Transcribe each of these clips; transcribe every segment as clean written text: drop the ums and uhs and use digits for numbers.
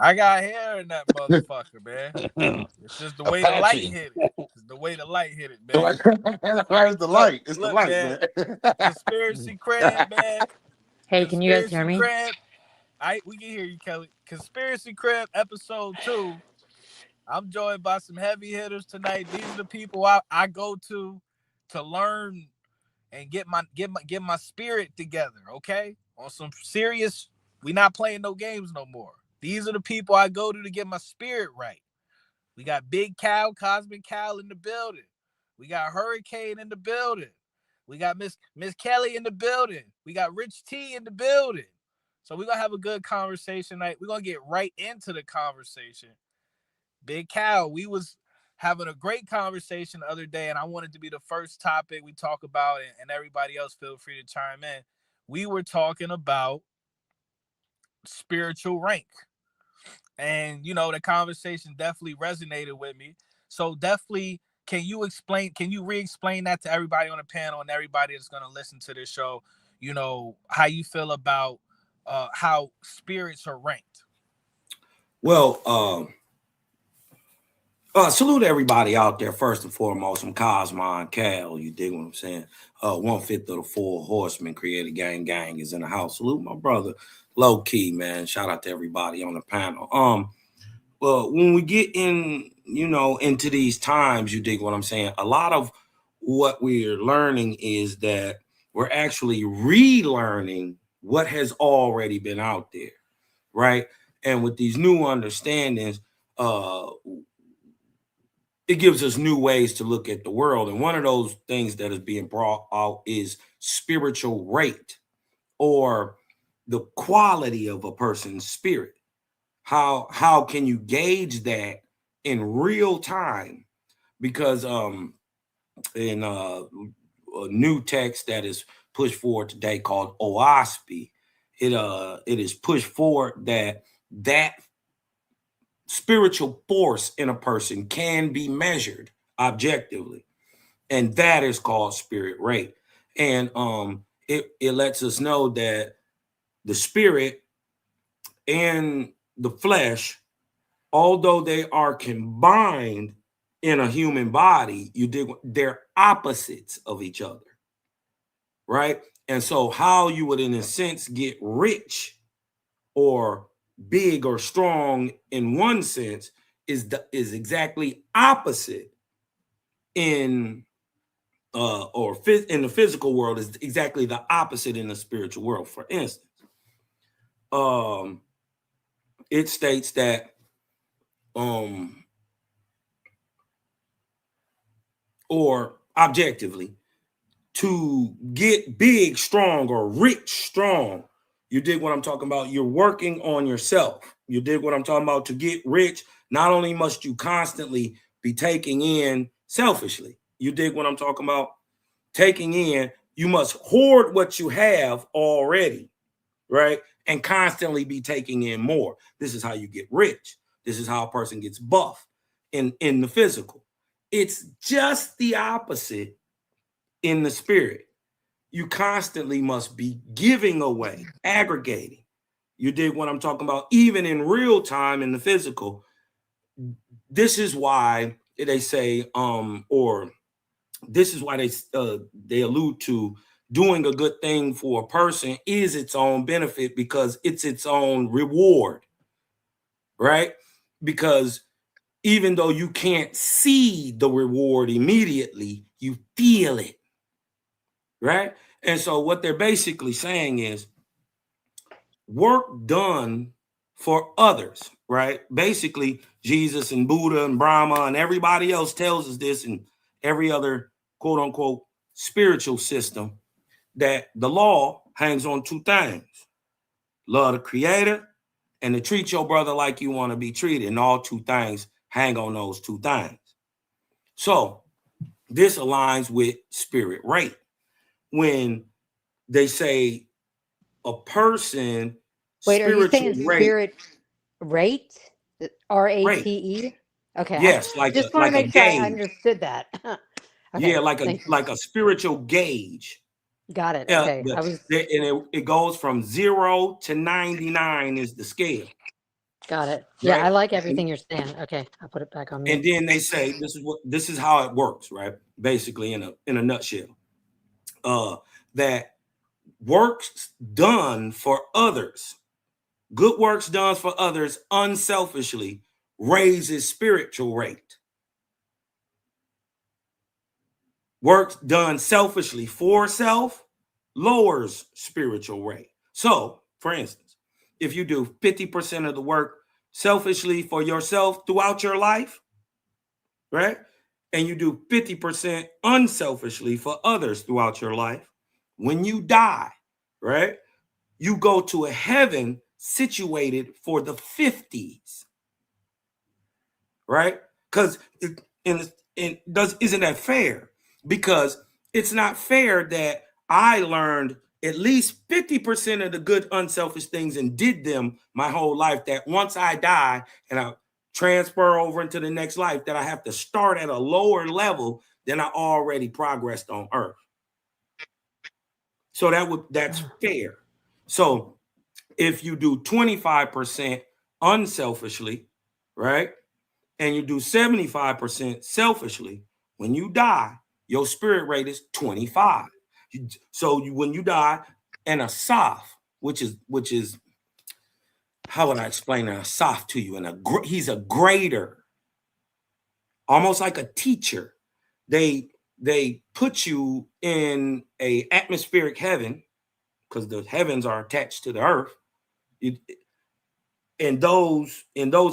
I got hair in that motherfucker, man. It's just the way the light Apache. hit it. It's the way the light hit it, man. Where's the Look, light? It's the look, light, man. man. Conspiracy crab, man. Hey, can you guys hear Conspiracy me? crab. We can hear you, Kelly. Conspiracy crab episode 2. I'm joined by some heavy hitters tonight. These are the people I go to learn and get my spirit together, okay? On some serious, we not playing no games no more. These are the people I go to get my spirit right. We got Big Cal, Cosmic Cal in the building. We got Hurricane in the building. We got Miss Kelly in the building. We got Rich T in the building. So we're gonna have a good conversation tonight. We're gonna get right into the conversation. Big Cal, we was having a great conversation the other day, and I wanted to be the first topic we talk about, and everybody else feel free to chime in. We were talking about spiritual rank. And the conversation definitely resonated with me. So definitely, can you re-explain that to everybody on the panel and everybody that's going to listen to this show, how you feel about how spirits are ranked? Well, salute everybody out there. First and foremost, I'm Cosmon Cal. You dig what I'm saying? 1/5 of the 4 horsemen created gang is in the house. Salute my brother, low key, man. Shout out to everybody on the panel. Well, when we get into these times, you dig what I'm saying? A lot of what we're learning is that we're actually relearning what has already been out there, right? And with these new understandings, it gives us new ways to look at the world. And one of those things that is being brought out is spiritual rate, or the quality of a person's spirit. How can you gauge that in real time? Because in a new text that is pushed forward today called OASP, it is pushed forward that spiritual force in a person can be measured objectively, and that is called spirit rate. And it lets us know that the spirit and the flesh, although they are combined in a human body, they're opposites of each other, right? And so how you would in a sense get rich or big or strong in one sense is exactly opposite in in the physical world, is exactly the opposite in the spiritual world. For instance, it states that or objectively, to get big strong or rich strong, you dig what I'm talking about? You're working on yourself. You dig what I'm talking about? To get rich, not only must you constantly be taking in selfishly, you dig what I'm talking about? Taking in, you must hoard what you have already, right? And constantly be taking in more. This is how you get rich. This is how a person gets buff in the physical. It's just the opposite in the spirit. You constantly must be giving away, aggregating. You dig what I'm talking about? Even in real time in the physical. This is why they say, or this is why they allude to doing a good thing for a person is its own benefit, because it's its own reward, right? Because even though you can't see the reward immediately, you feel it, right? And so what they're basically saying is work done for others, right? Basically, Jesus and Buddha and Brahma and everybody else tells us this, and every other quote unquote spiritual system, that the law hangs on 2 things: love the creator and to treat your brother like you want to be treated. And all 2 things hang on those 2 things. So this aligns with spirit rate. When they say a person Wait, are you spiritual saying rate, spirit rate? rate, RATE? Okay, I yes, like just want to like a make sure I gauge. understood that. Yeah, Okay, thank you. like a spiritual gauge. Got it. Okay, I was And it goes from 0 to 99 is the scale. Got it. Yeah, right? I like And, everything you're saying. Okay, I'll put it back on and mute. then they say this is how it works, right? Basically, in a nutshell, that works done for others, good works done for others unselfishly raises spiritual rate. Work done selfishly for self lowers spiritual rate. So, for instance, if you do 50% of the work selfishly for yourself throughout your life, right? And you do 50% unselfishly for others throughout your life, when you die, right? You go to a heaven situated for the 50s, right? Because isn't that fair? Because it's not fair that I learned at least 50% of the good unselfish things and did them my whole life, that once I die and I transfer over into the next life, that I have to start at a lower level than I already progressed on earth. So that's fair. So if you do 25% unselfishly, right? And you do 75% selfishly, when you die, your spirit rate is 25. When you die, and a soph, which is how would I explain a soph to you? And he's a grader, almost like a teacher. They put you in a atmospheric heaven because the heavens are attached to the earth. In those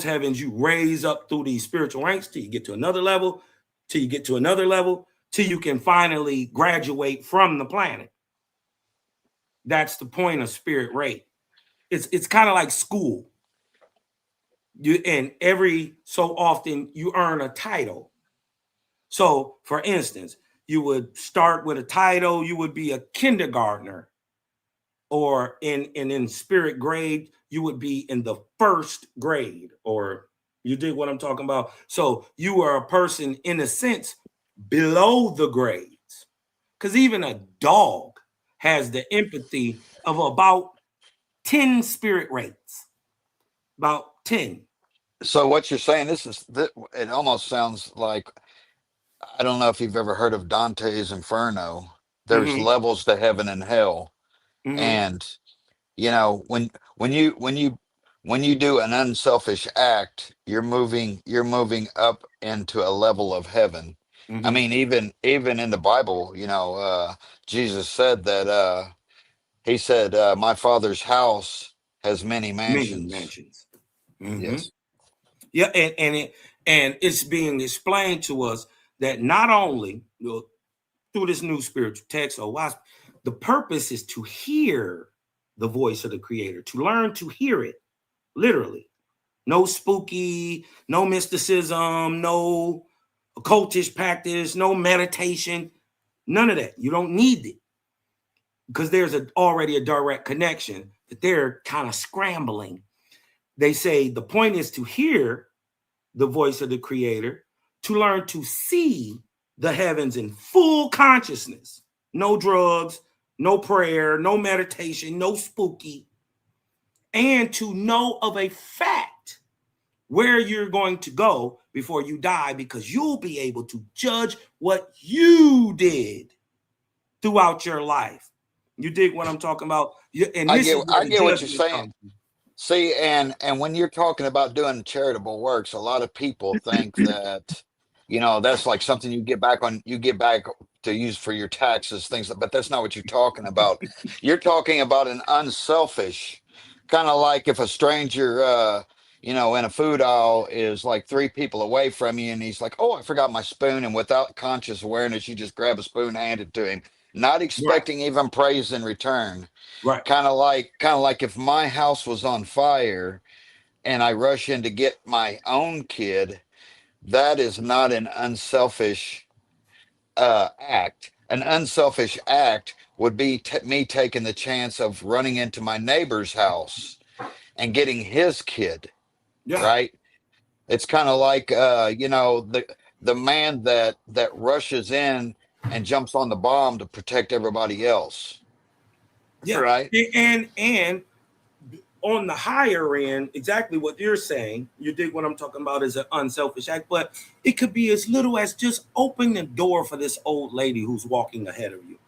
heavens, you raise up through these spiritual ranks till you get to another level, till you get to another level, till you can finally graduate from the planet. That's the point of spirit rate. It's kind of like school. And every so often you earn a title. So, for instance, you would start with a title. You would be a kindergartner, or in spirit grade, you would be in the first grade, or you dig what I'm talking about? So you are a person, in a sense, below the grades. Because even a dog has the empathy of about 10 spirit rates. About 10. So what you're saying, it almost sounds like, I don't know if you've ever heard of Dante's Inferno. There's Mm-hmm. levels to heaven and hell. Mm-hmm. And you know, when you do an unselfish act, you're moving up into a level of heaven. I Mm-hmm. mean, even in the Bible, Jesus said that, he said, my father's house has many Many mansions. mansions. Mm-hmm. Yes. Yeah, and it's being explained to us that not only through this new spiritual text or watch, the purpose is to hear the voice of the Creator, to learn to hear it, literally. No spooky, no mysticism, no occultish practice, no meditation, none of that. You don't need it because there's already a direct connection that they're kind of scrambling. They say the point is to hear the voice of the Creator, to learn to see the heavens in full consciousness. No drugs, no prayer, no meditation, no spooky, and to know of a fact where you're going to go before you die, because you'll be able to judge what you did throughout your life. You dig what I'm talking about? And I this is get where I the get what you're judgment saying. comes. See, and when you're talking about doing charitable works, a lot of people think that, that's like something you get back to use for your taxes, but that's not what you're talking about. You're talking about an unselfish, kind of like if a stranger, in a food aisle is like three people away from you, and he's like, "Oh, I forgot my spoon," and without conscious awareness, you just grab a spoon, hand it to him, not Right, expecting even praise in return. right. Kind of like if my house was on fire and I rush in to get my own kid, that is not an unselfish act. An unselfish act would be me taking the chance of running into my neighbor's house and getting his kid, Yeah, right? It's kind of like, the man that rushes in and jumps on the bomb to protect everybody else, yeah. right? And on the higher end, exactly what you're saying, you dig what I'm talking about is an unselfish act, but it could be as little as just opening the door for this old lady who's walking ahead of you.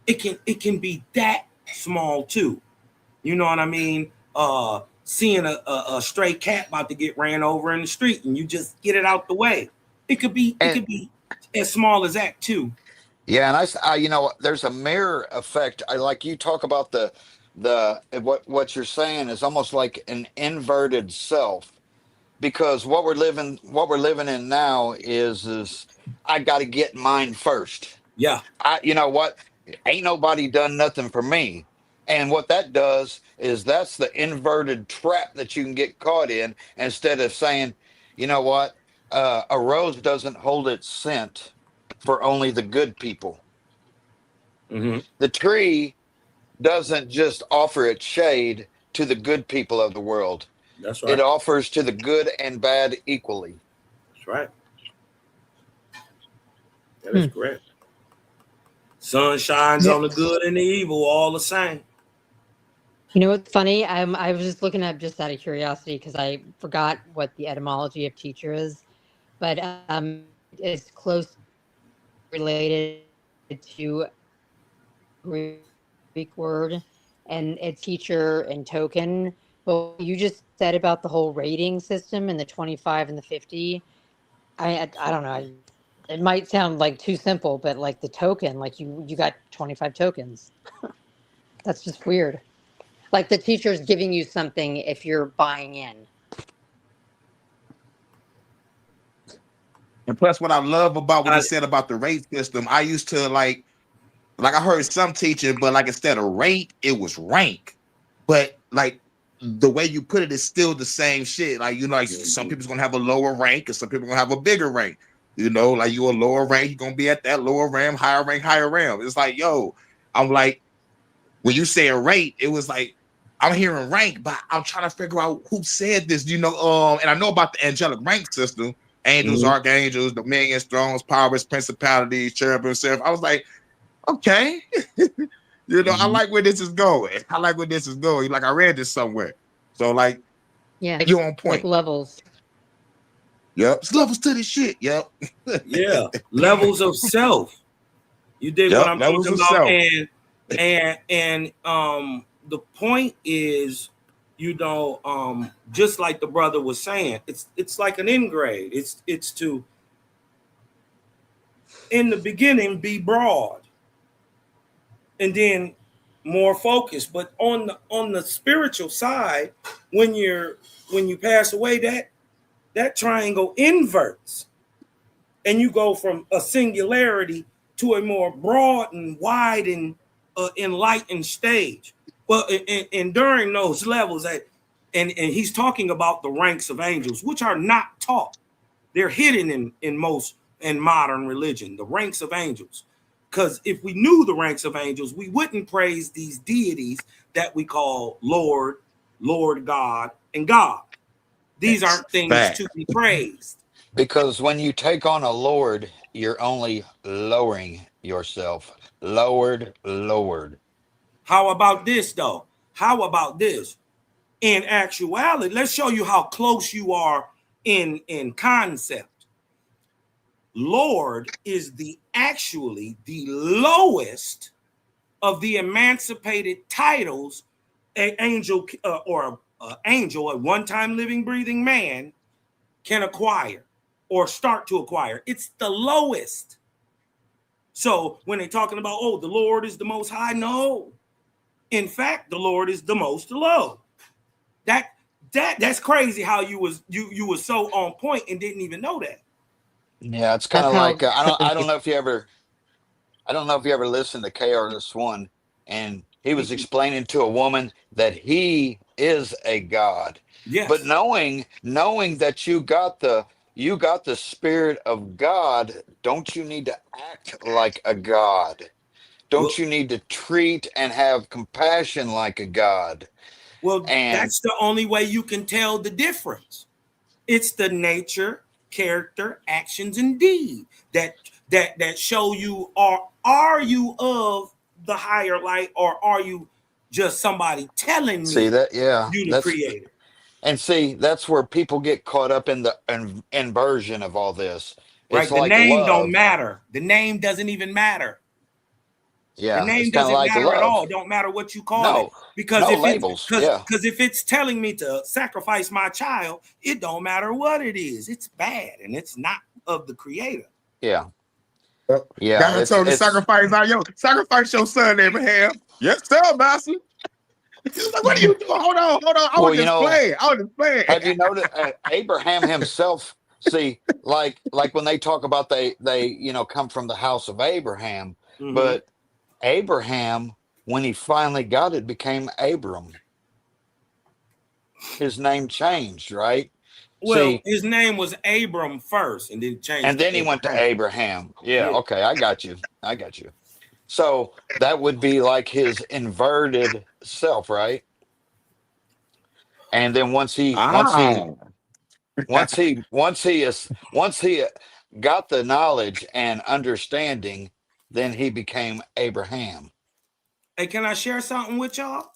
It can be that small too. You know what I mean? Seeing a stray cat about to get ran over in the street and you just get it out the way. It could be as small as that too. Yeah, and you know, there's a mirror effect. I like you talk about the what you're saying is almost like an inverted self, because what we're living in now is I got to get mine first. Yeah. You know what? Ain't nobody done nothing for me. And what that does is that's the inverted trap that you can get caught in, instead of saying, you know what? A rose doesn't hold its scent for only the good people. Mm-hmm. The tree doesn't just offer its shade to the good people of the world, That's it right. offers to the good and bad equally. That's right. That is Hmm. correct. Sun shines Yeah. on the good and the evil all the same. You know what's funny? I was just looking up just out of curiosity because I forgot what the etymology of teacher is, but it's close related to Greek word, and it's teacher and token. But what you just said about the whole rating system and the 25 and the 50, I don't know. It might sound like too simple, but like the token, like you got 25 tokens. That's just weird. Like the teacher's giving you something if you're buying in. And plus, what I love about what he I, said about the rate system, I used to like I heard some teaching, but like instead of rate, it was rank. But like the way you put it is still the same shit. Like, you know, like some people's gonna have a lower rank and some people gonna have a bigger rank. You know, like you a lower rank, you're gonna be at that lower rank, higher rank. It's like, yo, I'm like, when you say a rate, it was like I'm hearing rank, but I'm trying to figure out who said this. You know, and I know about the angelic rank system: angels, Mhm. archangels, dominions, thrones, powers, principalities, cherubim, seraph. I was like, okay, you know, I Mhm. like where this is going. I like where this is going. Like I read this somewhere, so like Yeah, you on like point. levels. Yep, it's levels to this shit. Yep, Yeah, levels of self. You dig what yep, I'm levels talking of about? self. And the point is, just like the brother was saying, it's like an end grade. It's to, in the beginning, be broad and then more focused. But on the spiritual side, when you pass away, that triangle inverts and you go from a singularity to a more broad and wide and enlightened stage. Well, and during those levels, and he's talking about the ranks of angels, which are not taught. They're hidden in most in modern religion, the ranks of angels. Because if we knew the ranks of angels, we wouldn't praise these deities that we call Lord, Lord God, and God. These Facts. aren't things Fact. to be praised. Because when you take on a lord, you're only lowering yourself. Lowered. How about this, though? How about this? In actuality, let's show you how close you are in concept. Lord is the lowest of the emancipated titles an angel or angel, a one-time living, breathing man, can acquire or start to acquire. It's the lowest. So when they're talking about, oh, the Lord is the most high, no. In fact, the Lord is the most low. That that's crazy how you was so on point and didn't even know that. Yeah, it's kind That's of like how I don't Trinity. know if you ever I don't know if you ever listened to KRS-One, and he was explaining to a woman that he is a god. But Yes. knowing that you got the spirit of God, don't you need to act like a god? Don't Well, you need to treat and have compassion like a god? And that's the only way you can tell the difference. It's the nature, character, actions, and deed that show you are you of the higher light or are you just somebody telling See me that? Yeah, you the creator. and see, that's where people get caught up in the inversion of all this. It's Right? The like name don't love. matter. The name doesn't even matter. The Yeah, it's name kind of doesn't like matter at love. all. Don't matter what you call it. No, Because no if it's labels. Yeah, because if it's telling me to sacrifice my child, it don't matter what it is. It's bad and it's not of the creator. yeah, yeah. God told you sacrifice your son, Abraham. Yes, sir, master. He's like, what are you doing? Hold on. I Well, was just playing. I was just playing. have you noticed Abraham himself? See, like when they talk about they come from the house of Abraham, Mm-hmm. but Abraham, when he finally got it, became Abram. His name changed, right? Well, See, his name was Abram first and then changed and to then he went to Abraham. Abraham. Yeah, Yeah. okay, I got you. I got you. So that would be like his inverted self, right? And then Ah. once he got the knowledge and understanding, then he became Abraham. Hey, can I share something with y'all?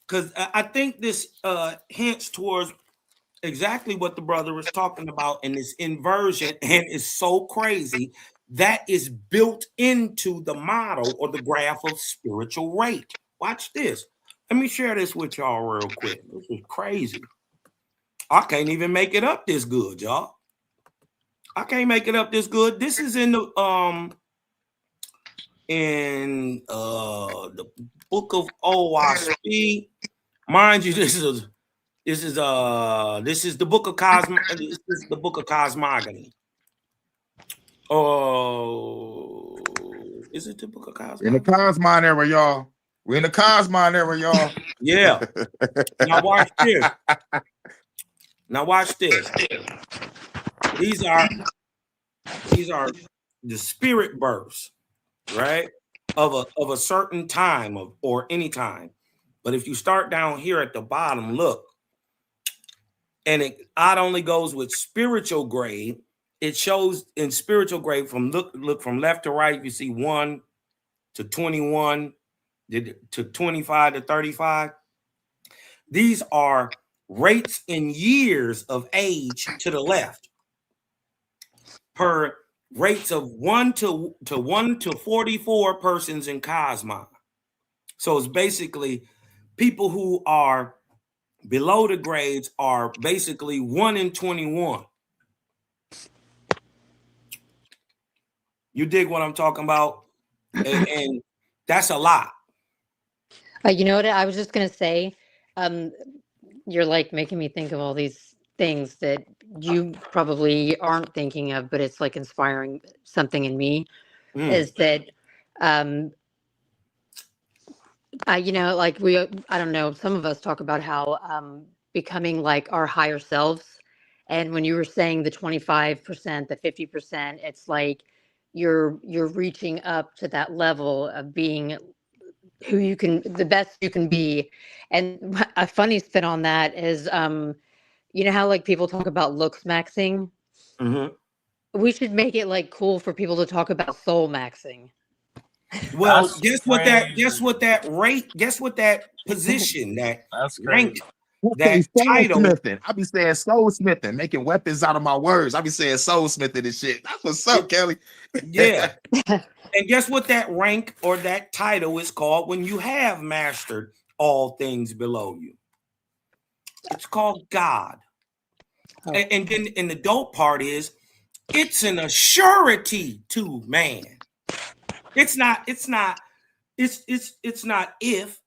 Because I think this hints towards exactly what the brother was talking about in this inversion, and it's so crazy that is built into the model or the graph of spiritual rate. Watch this. Let me share this with y'all real quick. This is crazy. I can't even make it up this good, y'all. I can't make it up this good. This is in the book of OSP. Mind you, this is the book of This is the book of cosmogony. Oh, is it the book of cosmogony? In the Cosmon era, y'all. We're in the Cosmon era, y'all. Yeah. Now watch this. These are the spirit births, right? Of a certain time or any time. But if you start down here at the bottom, look, and it not only goes with spiritual grade, it shows in spiritual grade from look from left to right, you see 1 to 21 to 25 to 35. These are rates in years of age to the left per rates of 1 to 44 persons in Cosmos. So it's basically people who are below the grades are basically 1 in 21. You dig what I'm talking about? And that's a lot. You know what? I was just gonna say, you're like making me think of all these things that you probably aren't thinking of, but it's like inspiring something in me. Is that, um, like I don't know. Some of us talk about how becoming like our higher selves, and when you were saying the 25%, the 50%, it's like you're reaching up to that level of being the best you can be. And a funny spin on that is, you know how like people talk about looks maxing? Mm-hmm. We should make it like cool for people to talk about soul maxing. Well, That's guess what that position, that That's rank, crazy. that title. Soulsmithing. I be saying soulsmithing, making weapons out of my words. I be saying soulsmithing and shit. That's what's up, Kelly. Yeah. And guess what that rank or that title is called when you have mastered all things below you? It's called God. Oh. And then the dope part is it's an assurity to man. It's not if,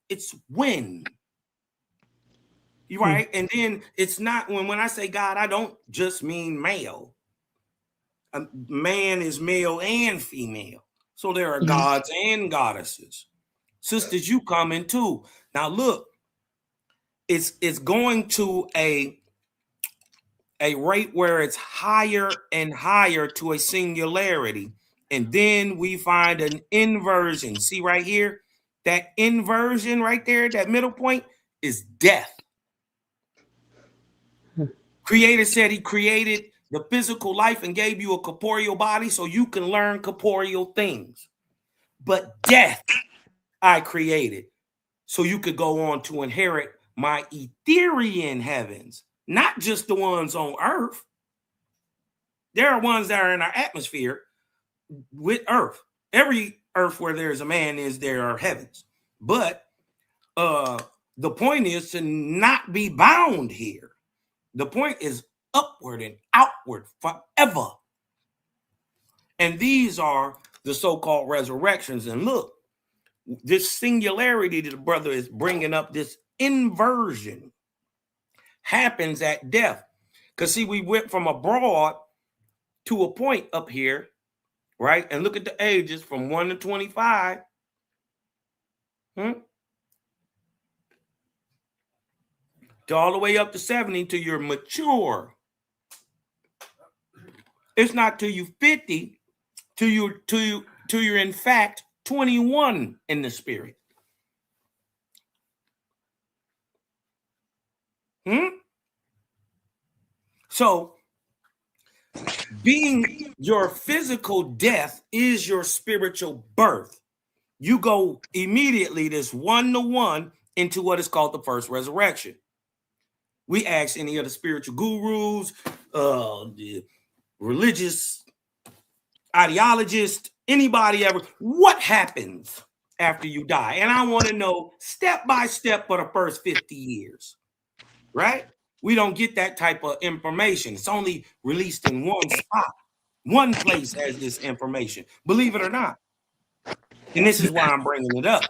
it's when. You right? And then it's not when I say God, I don't just mean male. Man is male and female. So there are gods and goddesses. Sisters, you come in too. Now look, it's going to a rate where it's higher and higher to a singularity. And then we find an inversion. See right here? That inversion right there, that middle point is death. Creator said he created the physical life and gave you a corporeal body so you can learn corporeal things. But death I created so you could go on to inherit my Etherian heavens, not just the ones on earth. There are ones that are in our atmosphere with earth. Every earth where there's a man there are heavens. But the point is to not be bound here. The point is upward and outward forever. And these are the so-called resurrections. And look, this singularity that the brother is bringing up, this inversion, happens at death. Because see, we went from abroad to a point up here, right? And look at the ages from 1 to 25. To all the way up to 70 till you're mature. It's not till you 50 till you're in fact 21 in the spirit. So being your physical death is your spiritual birth. You go immediately this 1-to-1 into what is called the first resurrection. We ask any of the spiritual gurus, the religious ideologists, anybody ever, what happens after you die? And I want to know step by step for the first 50 years, right? We don't get that type of information. It's only released in one spot. One place has this information, believe it or not. And this is why I'm bringing it up.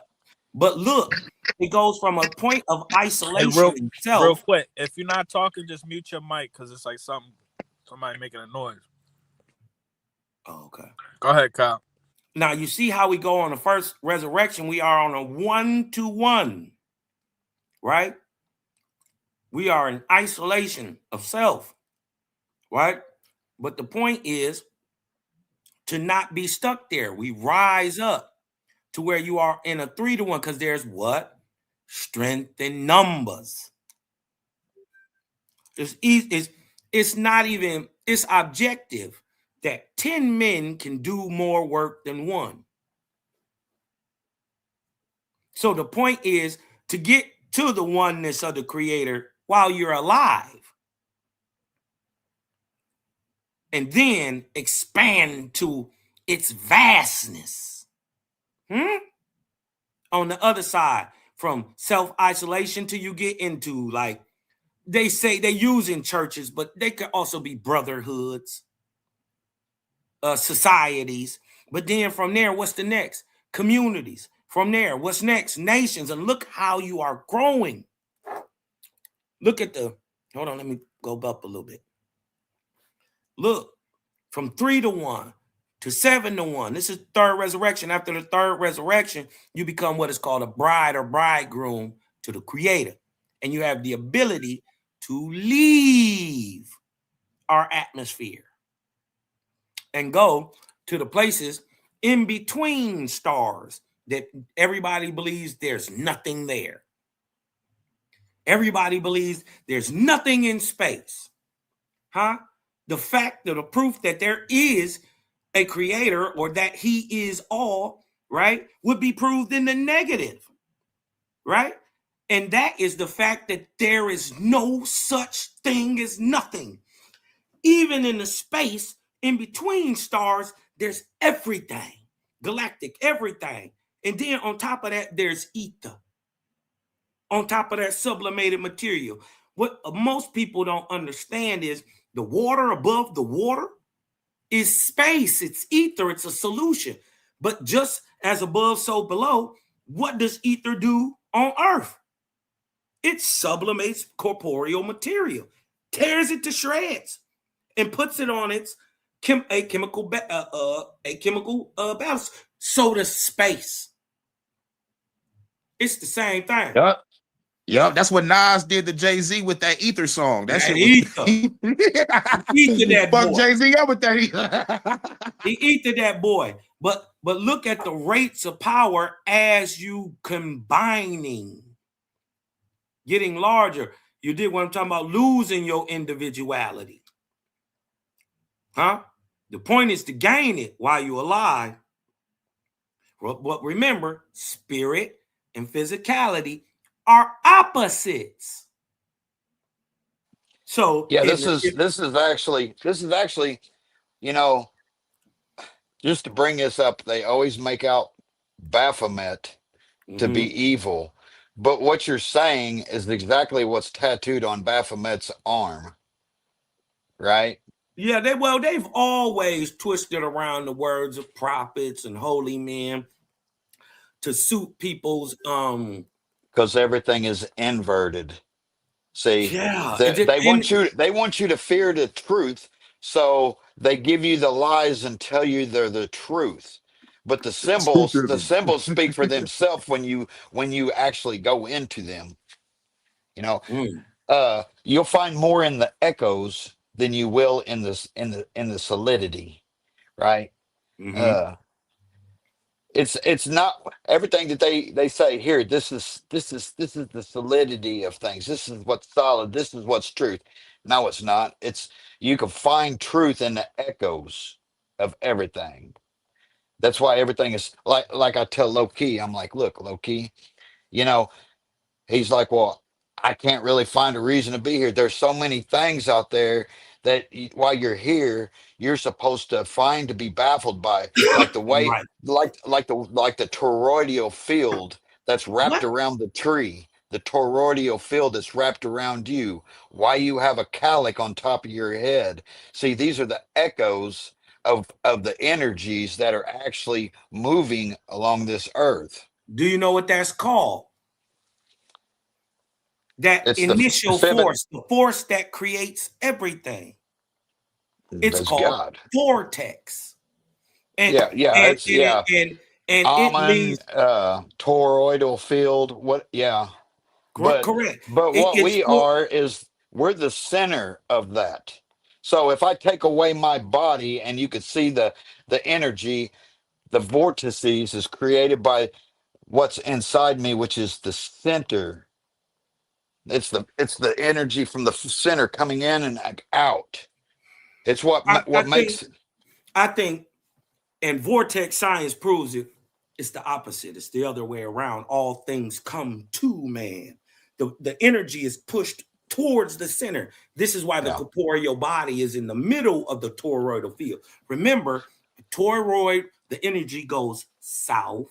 But look, it goes from a point of isolation itself. Real quick, if you're not talking, just mute your mic because it's like somebody making a noise. Oh, okay. Go ahead, Kyle. Now, you see how we go on the first resurrection? We are on a 1-to-1, right? We are in isolation of self, right? But the point is to not be stuck there. We rise up to where you are in a 3-to-1 because there's what? Strength in numbers. It's not even, it's objective that 10 men can do more work than one. So the point is to get to the oneness of the creator while you're alive. And then expand to its vastness. On the other side, from self-isolation till you get into, like, they say they use in churches, but they could also be brotherhoods, societies. But then from there, what's the next? Communities. From there, what's next? Nations. And look how you are growing. Look at hold on, let me go up a little bit. Look, from 3-to-1 to 7-to-1. This is third resurrection. After the third resurrection, you become what is called a bride or bridegroom to the creator. And you have the ability to leave our atmosphere and go to the places in between stars that everybody believes there's nothing there. Everybody believes there's nothing in space. The fact of the proof that there is a creator or that he is all, right, would be proved in the negative, right? And that is the fact that there is no such thing as nothing. Even in the space in between stars, there's everything, galactic, everything. And then on top of that, there's ether. On top of that, sublimated material. What most people don't understand is the water above the water is space. It's ether. It's a solution. But just as above, so below, what does ether do on Earth? It sublimates corporeal material, tears it to shreds, and puts it on its chemical balance. So does space. It's the same thing. Yep, that's what Nas did to Jay-Z with that Ether song. That shit was Ether that fuck boy. Jay-Z up with that Ether. He Ether that boy. But look at the rates of power as you combining, getting larger. You did what I'm talking about, losing your individuality. The point is to gain it while you're alive. But remember, spirit and physicality are opposites. So Yeah, in the this is actually, you know, just to bring this up, they always make out Baphomet to be Mhm. evil. But what you're saying is exactly what's tattooed on Baphomet's arm, right? Yeah, they've always twisted around the words of prophets and holy men to suit people's Because everything is inverted. See, yeah, they want you to fear the truth, so they give you the lies and tell you they're the truth. But the symbols speak for themselves when you actually go into them. You know, mm, you'll find more in the echoes than you will in the solidity, right? hmm Uh, it's not everything that they say here. This is the solidity of things. This is what's solid. This is what's truth. No, it's not. It's you can find truth in the echoes of everything. That's why everything is like I tell low key. I'm like, look, low key. You know, he's like, well, I can't really find a reason to be here. There's so many things out there that while you're here, you're supposed to find to be baffled by, like the way, right. like the toroidal field that's wrapped What around the tree. The toroidal field that's wrapped around you. Why you have a calic on top of your head. See, these are the echoes of the energies that are actually moving along this earth. do you know what that's called? That It's the initial Fibon. force, the force that creates everything. It's That's called God. vortex. And Yeah, yeah, and it's and yeah. and, and it Almond, leads toroidal field. What? Yeah, but correct. but It, what it's we full. are is we're the center of that. So if I take away my body, and you could see the energy, the vortices is created by what's inside me, which is the center. It's the energy from the center coming in and out. It's what I, I what think makes. I think and vortex science proves it. It's the opposite. It's the other way around. All things come to man. The energy is pushed towards the center. This is why the Yeah, corporeal body is in the middle of the toroidal field. Remember, the toroid, the energy goes south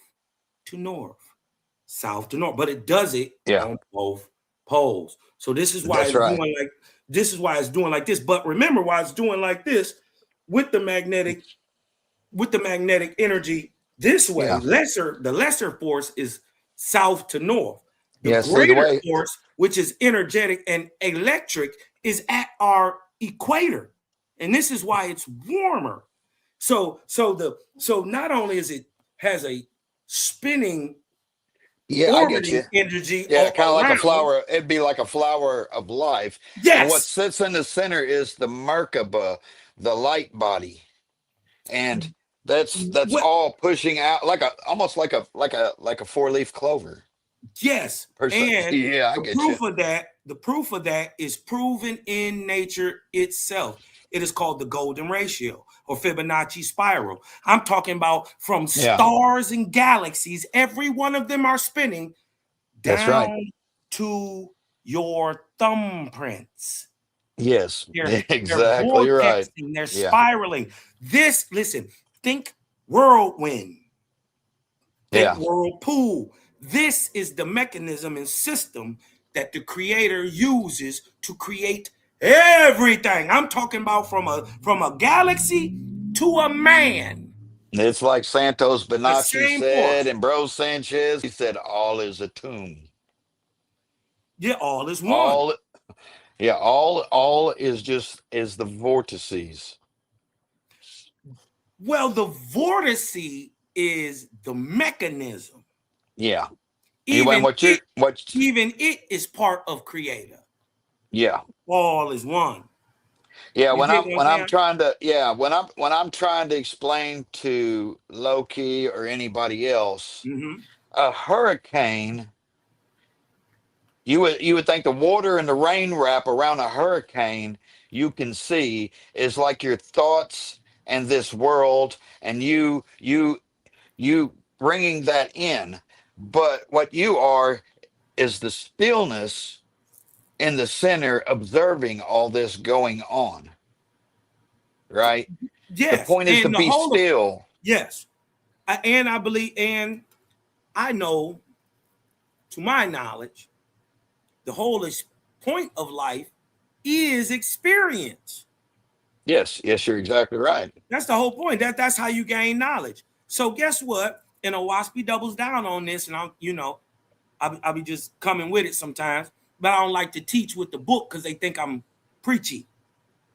to north, south to north, but it does it yeah, on both poles. So that's right. this is why it's doing like this. But remember why it's doing like this with the magnetic energy this way. Yeah, The lesser force is south to north. The yeah. See the greater way. force, which is energetic and electric, is at our equator. And this is why it's warmer. So not only is it has a spinning Yeah, I get you. orbiting energy Yeah, kind of like a around. flower. It'd be like a flower of life. And what Yes. sits in the center is the Merkaba, the light body. And that's Well, all pushing out like a almost like a four-leaf clover. yes. Per se. And Yeah, I get you. the proof of that is proven in nature itself. It is called the golden ratio or Fibonacci spiral. I'm talking about from Yeah, stars and galaxies, every one of them are spinning that's right. down to your thumbprints. Yes, They're exactly right. vortexing, they're Yeah, spiraling. This, listen, think whirlwind. Think yeah. whirlpool. This is the mechanism and system that the creator uses to create everything. I'm talking about from a galaxy to a man. It's like Santos The Bonacci same said, force. and Bro Sanchez, he said, all is a tomb. Yeah, all is one. All Yeah, all is the vortices. Well, the vortice is the mechanism. Yeah. Anyway, Even it, what even it is part of creator. yeah. All is one. Yeah, You when dig I'm what I'm when I'm saying? trying to yeah, when I'm trying to explain to Loki or anybody else, Mm-hmm. a hurricane, you would think the water and the rain wrap around a hurricane you can see is like your thoughts and this world and you bringing that in. But what you are is the stillness in the center, observing all this going on. Right. The Yes, point is to and the be whole of still. yes, and I believe, and I know, to my knowledge, the whole point of life is experience. Yes, yes, you're exactly right. That's the whole point. That's how you gain knowledge. So guess what? And Owaspy doubles down on this, and I'll be just coming with it sometimes, but I don't like to teach with the book because they think I'm preachy.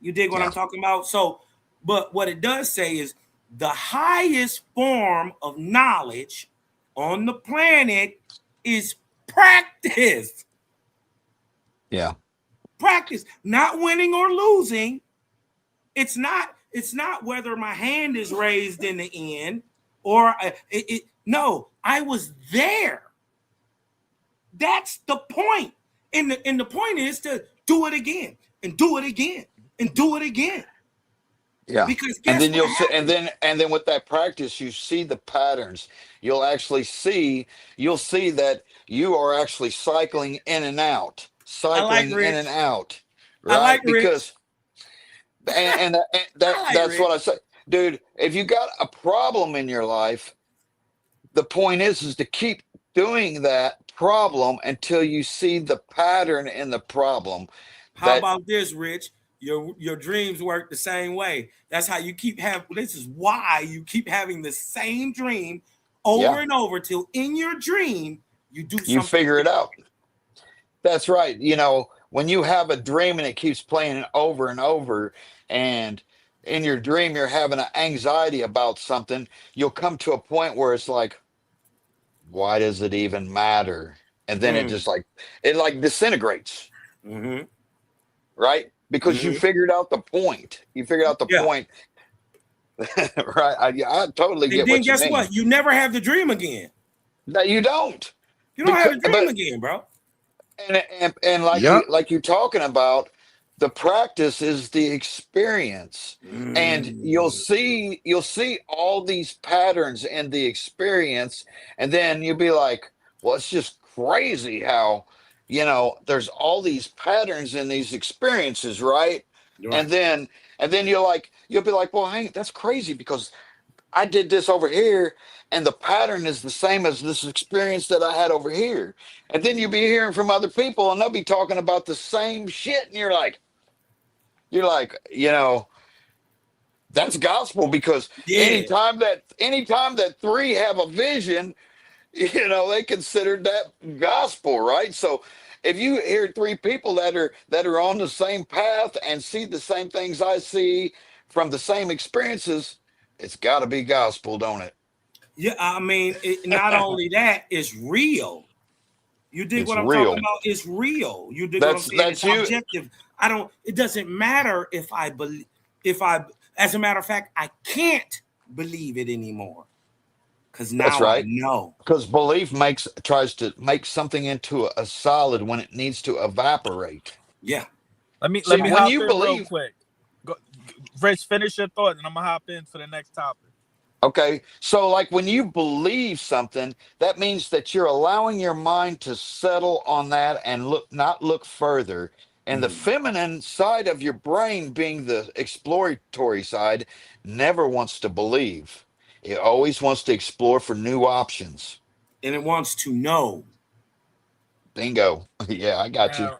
You dig what Yeah. I'm talking about? So, but what it does say is the highest form of knowledge on the planet is practice. Yeah. Practice, not winning or losing. It's not whether my hand is raised in the end or no, I was there. That's the point. And the point is to do it again and do it again and do it again. Yeah. Because And guess then what you'll see, happens? and then with that practice, you see the patterns. You'll see that you are actually I like cycling in and Rich. out, I like right? Rich. Because and I like that's what Rich. I say, dude. If you got a problem in your life, the point is to keep doing that problem until you see the pattern in the problem. How That about this, Rich? Your dreams work the same way. That's how you keep having. This is why you keep having the same dream over yeah, and over till in your dream you do you something figure it different. out. That's right. You know, when you have a dream and it keeps playing over and over, and in your dream you're having an anxiety about something, you'll come to a point where it's like, why does it even matter? And then Mm. it like disintegrates, Mm-hmm. right? Because you Mm-hmm. figured out the point. You figured out the Yeah. point, right? Yeah, I totally And get then what you guess mean. what? You never have the dream again. No, you don't. You don't have Because the dream but again, bro. and Yep. like you talking about, the practice is the experience, and Mm. you'll see all these patterns in the experience, and then you'll be like, well, it's just crazy how, there's all these patterns in these experiences, right? You're right. And then you'll be like, well, hey, that's crazy because I did this over here, and the pattern is the same as this experience that I had over here. And then you'll be hearing from other people, and they'll be talking about the same shit, and you're like, that's gospel because Yeah. anytime that three have a vision, they considered that gospel, right? So if you hear three people that are on the same path and see the same things I see from the same experiences, it's got to be gospel, don't it? Yeah. I mean, not only that, it's real. You dig It's what I'm talking real. about? It's real. You dig what I'm That's saying? It's that's you. objective. It doesn't matter if I believe, as a matter of fact, I can't believe it anymore because That's now I right. know. Because belief tries to make something into a solid when it needs to evaporate. Yeah. Let See, me when hop you in real believe, quick. Go, Rich, finish your thought, and I'm gonna hop in for the next topic. okay, so like when you believe something, that means that you're allowing your mind to settle on that and not look further. And the Mm. feminine side of your brain, being the exploratory side, never wants to believe. It always wants to explore for new options. And it wants to know. Bingo. Yeah, I got you.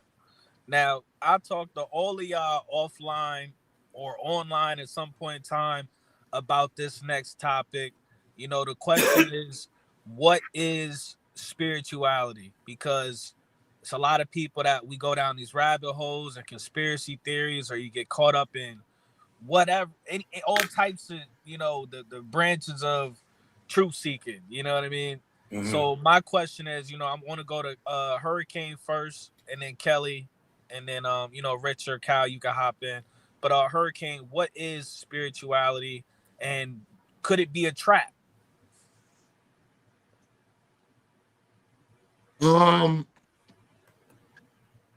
Now, I talked to all of y'all offline or online at some point in time about this next topic. The question is, what is spirituality? Because it's a lot of people that we go down these rabbit holes and conspiracy theories, or you get caught up in whatever, all types of, the branches of truth seeking. You know what I mean? Mm-hmm. So my question is, I want to go to Hurricane first, and then Kelly, and then Rich or Kyle, you can hop in. But Hurricane, what is spirituality, and could it be a trap? Um.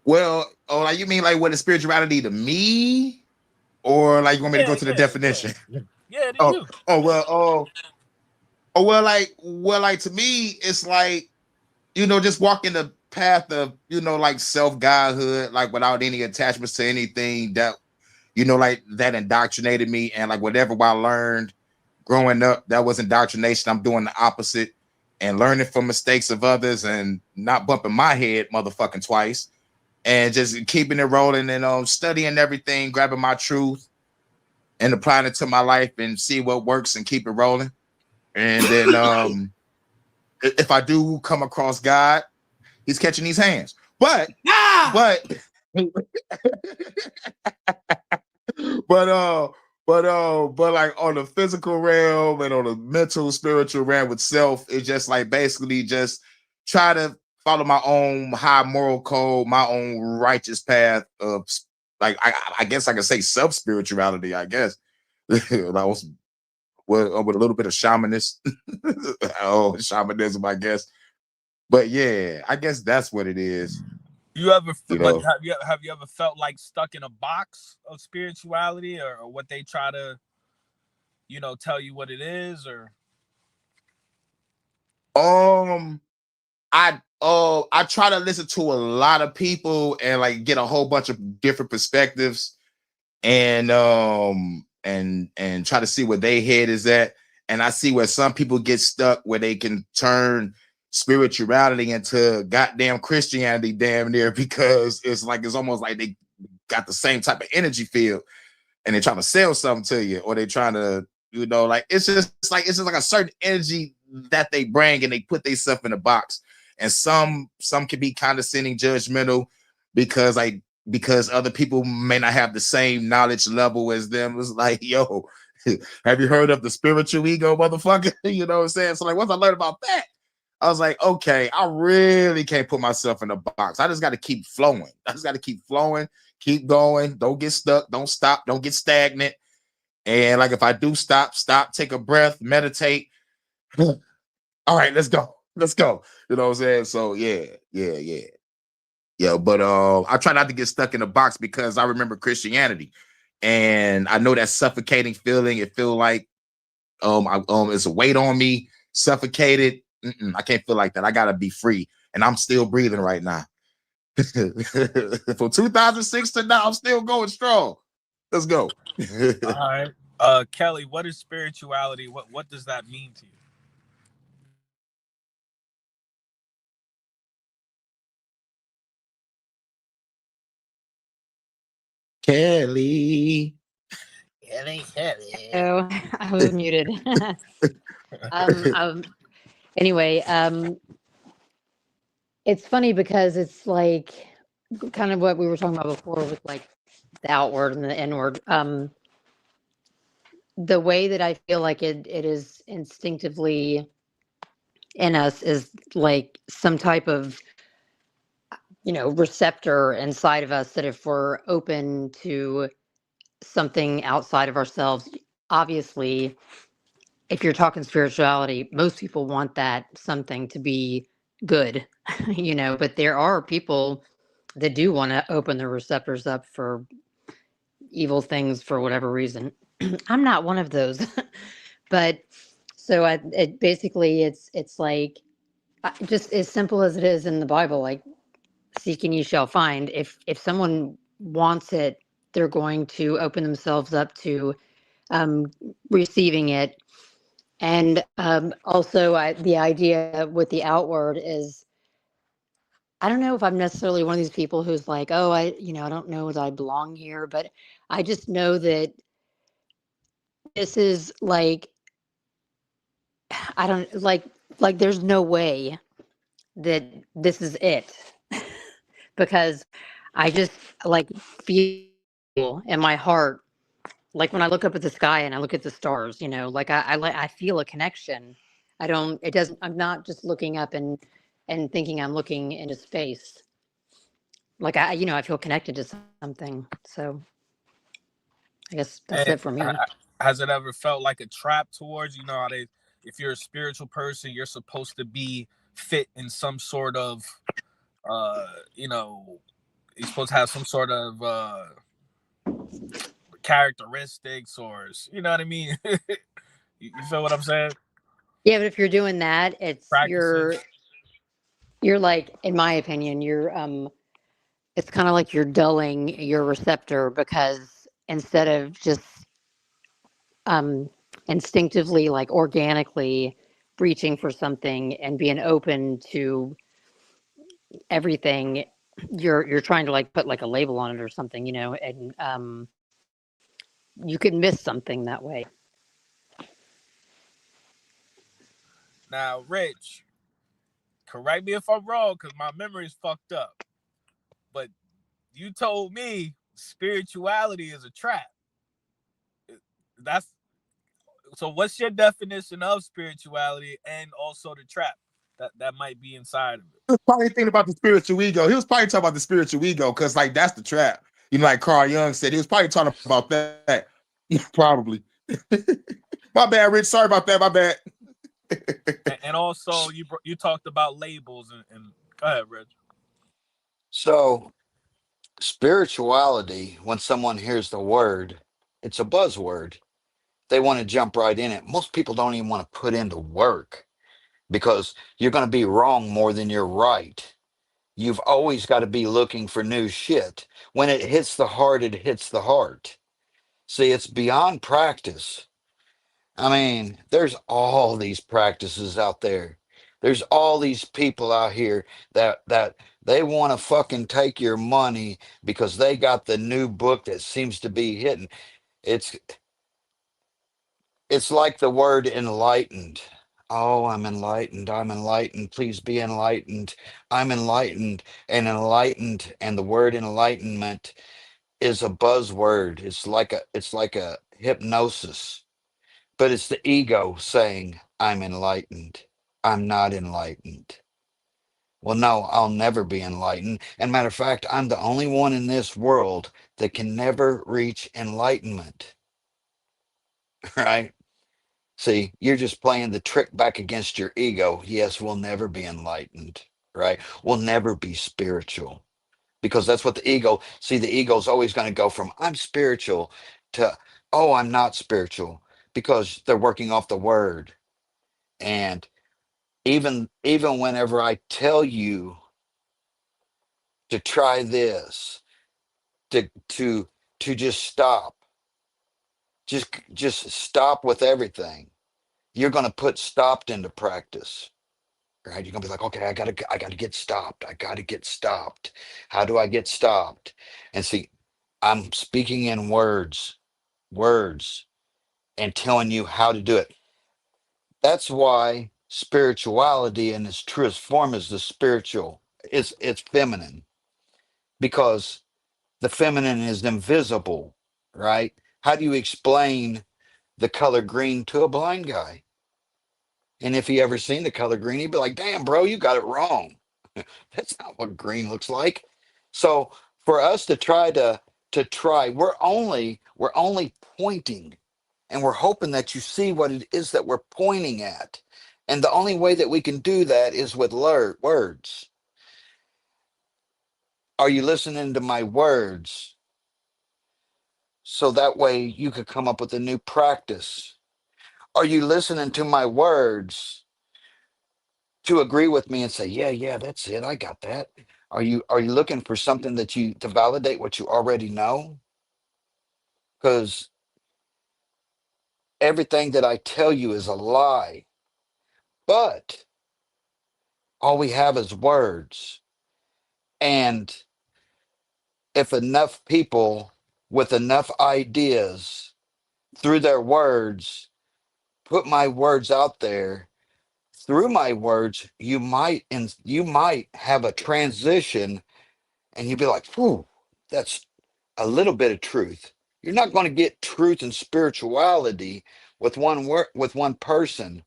Well, oh, like you mean like what is spirituality to me, or like you want me to Yeah, go to the yeah, yeah, definition? yeah. To Oh, you. oh well, oh well, like to me, it's like just walking the path of, like self-godhood, like without any attachments to anything that, like that indoctrinated me. And like whatever I learned growing up, that was indoctrination. I'm doing the opposite and learning from mistakes of others and not bumping my head motherfucking twice and just keeping it rolling and studying everything, grabbing my truth and applying it to my life and see what works and keep it rolling. And then if I do come across God, he's catching these hands. But but but like on the physical realm and on the mental, spiritual realm with self, it's just like basically just try to follow my own high moral code, my own righteous path of like I guess I could say self-spirituality, I guess. I was with a little bit of shamanism, shamanism, I guess. But yeah, I guess that's what it is. You ever, but have you ever felt like stuck in a box of spirituality, or what they try to, tell you what it is, or? I try to listen to a lot of people and like get a whole bunch of different perspectives and try to see where their head is at. And I see where some people get stuck where they can turn spirituality into goddamn Christianity damn near, because it's almost like they got the same type of energy field and they're trying to sell something to you, or they're trying to, like it's just like a certain energy that they bring and they put themselves in a box. And some can be condescending, judgmental because other people may not have the same knowledge level as them. It's like, yo, have you heard of the spiritual ego, motherfucker? You know what I'm saying? So like once I learned about that, I was like, okay, I really can't put myself in a box. I just got to keep flowing. I just got to keep flowing, keep going. Don't get stuck. Don't stop. Don't get stagnant. And like if I do stop, take a breath, meditate. All right, let's go. Let's go. You know what I'm saying? So yeah. Yeah, but I try not to get stuck in a box because I remember Christianity. And I know that suffocating feeling. It feel like it's a weight on me, suffocated. I can't feel like that. I gotta be free. And I'm still breathing right now. From 2006 to now, I'm still going strong. Let's go. All right. Kelly, what is spirituality? What does that mean to you? Kelly. Oh, I was muted. Anyway, it's funny because it's like kind of what we were talking about before with like the outward and the inward. The way that I feel like it is instinctively in us is like some type of receptor inside of us that if we're open to something outside of ourselves, obviously if you're talking spirituality, most people want that something to be good, but there are people that do want to open their receptors up for evil things for whatever reason. I'm not one of those. But so it basically it's like just as simple as it is in the Bible, like seek and you shall find. If someone wants it, they're going to open themselves up to receiving it. And also, the idea with the outward is, I don't know if I'm necessarily one of these people who's like, oh, I don't know that I belong here, but I just know that this is like, I don't like there's no way that this is it because I just like feel in my heart, like when I look up at the sky and I look at the stars, like I feel a connection. I'm not just looking up and thinking I'm looking into space. Like I feel connected to something. So I guess that's And it for me. has it ever felt like a trap towards how they, if you're a spiritual person, you're supposed to be fit in some sort of, you're supposed to have some sort of characteristics, or you know what I mean? You feel what I'm saying? Yeah, but if you're doing that, it's Practices. You're like, in my opinion, it's kind of like you're dulling your receptor because instead of just um, instinctively, like organically reaching for something and being open to everything, you're trying to like put like a label on it or something, and you could miss something that way. Now, Rich, correct me if I'm wrong, because my memory's fucked up. But you told me spirituality is a trap. That's so. What's your definition of spirituality and also the trap that might be inside of it? He was probably thinking about the spiritual ego. He was probably talking about the spiritual ego because, like, that's the trap. You know, like Carl Jung said, he was probably talking about that. Probably. My bad, Rich. Sorry about that. My bad. And also, you talked about labels and go ahead, Rich. So spirituality, when someone hears the word, it's a buzzword. They want to jump right in it. Most people don't even want to put into work because you're going to be wrong more than you're right. You've always got to be looking for new shit. When it hits the heart, it hits the heart. See, it's beyond practice. I mean, there's all these practices out there. There's all these people out here that they want to fucking take your money because they got the new book that seems to be hitting. It's it's like the word enlightened. Oh, I'm enlightened. I'm enlightened. Please be enlightened. I'm enlightened and the word enlightenment is a buzzword. It's like a hypnosis, but it's the ego saying I'm enlightened. I'm not enlightened. Well, no, I'll never be enlightened. And matter of fact, I'm the only one in this world that can never reach enlightenment, right? See, you're just playing the trick back against your ego. Yes, we'll never be enlightened, right? We'll never be spiritual because that's what the ego, see, the ego's always going to go from I'm spiritual to, oh, I'm not spiritual because they're working off the word. And even whenever I tell you to try this, to to just stop, just stop with everything, you're going to put stopped into practice, right? You're gonna be like, okay, I gotta get stopped. I gotta get stopped. How do I get stopped? And see, I'm speaking in words, and telling you how to do it. That's why spirituality in its truest form is the spiritual. It's feminine because the feminine is invisible, right? How do you explain the color green to a blind guy? And if he ever seen the color green, he'd be like, damn, bro, you got it wrong. That's not what green looks like. So for us to try, we're only pointing, and we're hoping that you see what it is that we're pointing at. And the only way that we can do that is with words. Are you listening to my words? So that way you could come up with a new practice. Are you listening to my words to agree with me and say, yeah, yeah, that's it. I got that. Are you looking for something that you to validate what you already know? Because everything that I tell you is a lie. But all we have is words. And if enough people with enough ideas through their words put my words out there, through my words, you might have a transition and you'd be like, whew, that's a little bit of truth. You're not going to get truth and spirituality with one word, with one person.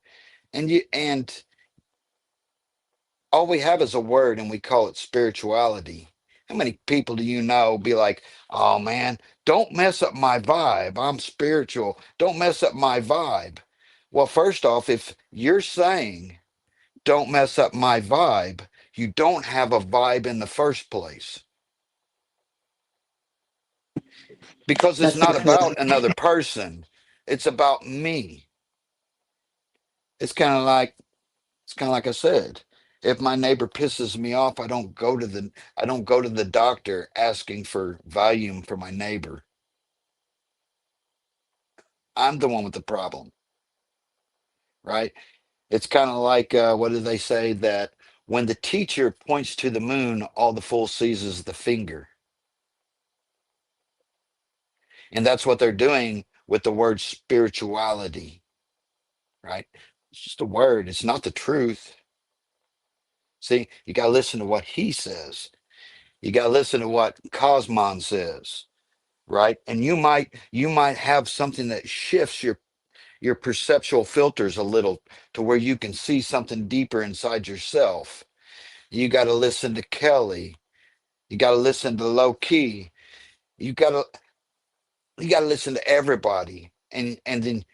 And all we have is a word and we call it spirituality. How many people do you know be like, oh man, don't mess up my vibe. I'm spiritual. Don't mess up my vibe. Well, first off, if you're saying don't mess up my vibe, you don't have a vibe in the first place because it's That's not because about another person. It's about me. It's kind of like I said. If my neighbor pisses me off, I don't go to the doctor asking for Valium for my neighbor. I'm the one with the problem, right? It's kind of like what do they say that when the teacher points to the moon, all the fool sees is the finger, and that's what they're doing with the word spirituality, right? It's just a word. It's not the truth. See, you got to listen to what he says. You got to listen to what Cosmon says, right? And you might have something that shifts your perceptual filters a little to where you can see something deeper inside yourself. You got to listen to Kelly. You got to listen to Low Key. You got to you got to listen to everybody, and then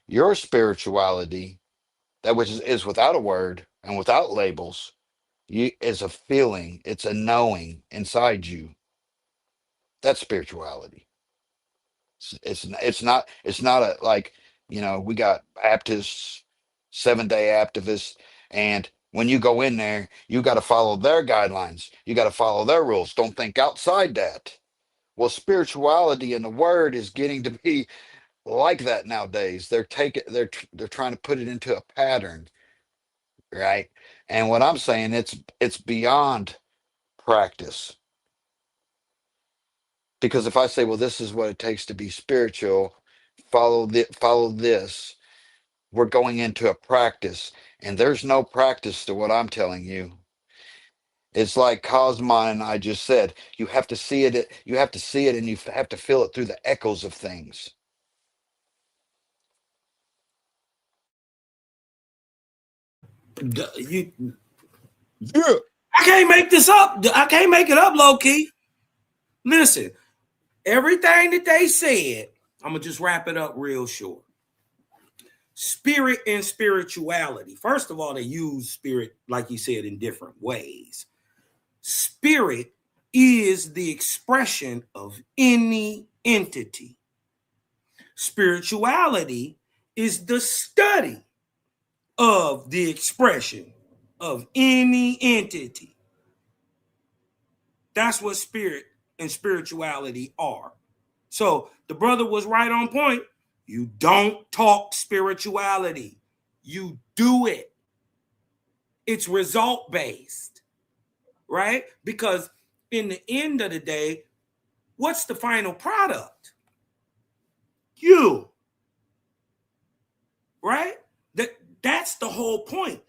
your spirituality, that which is without a word and without labels, you is a feeling. It's a knowing inside you. That's spirituality. It's not a like, we got Baptists, 7 Day Adventists, and when you go in there, you got to follow their guidelines. You got to follow their rules. Don't think outside that. Well, spirituality and the word is getting to be like that nowadays. They're trying to put it into a pattern, right? And what I'm saying, it's beyond practice. Because if I say, well, this is what it takes to be spiritual, follow this, we're going into a practice, and there's no practice to what I'm telling you. It's like Cosmon and I just said, you have to see it, and you have to feel it through the echoes of things. You, Yeah. I can't make this up. I can't make it up, low key. Listen, everything that they said, I'm gonna just wrap it up real short. Spirit and spirituality. First of all, they use spirit, like you said, in different ways. Spirit is the expression of any entity. Spirituality is the study of the expression of any entity. That's what spirit and spirituality are. So the brother was right on point. You don't talk spirituality, you do it. It's result based, right? Because in the end of the day, what's the final product? You, right? That's the whole point.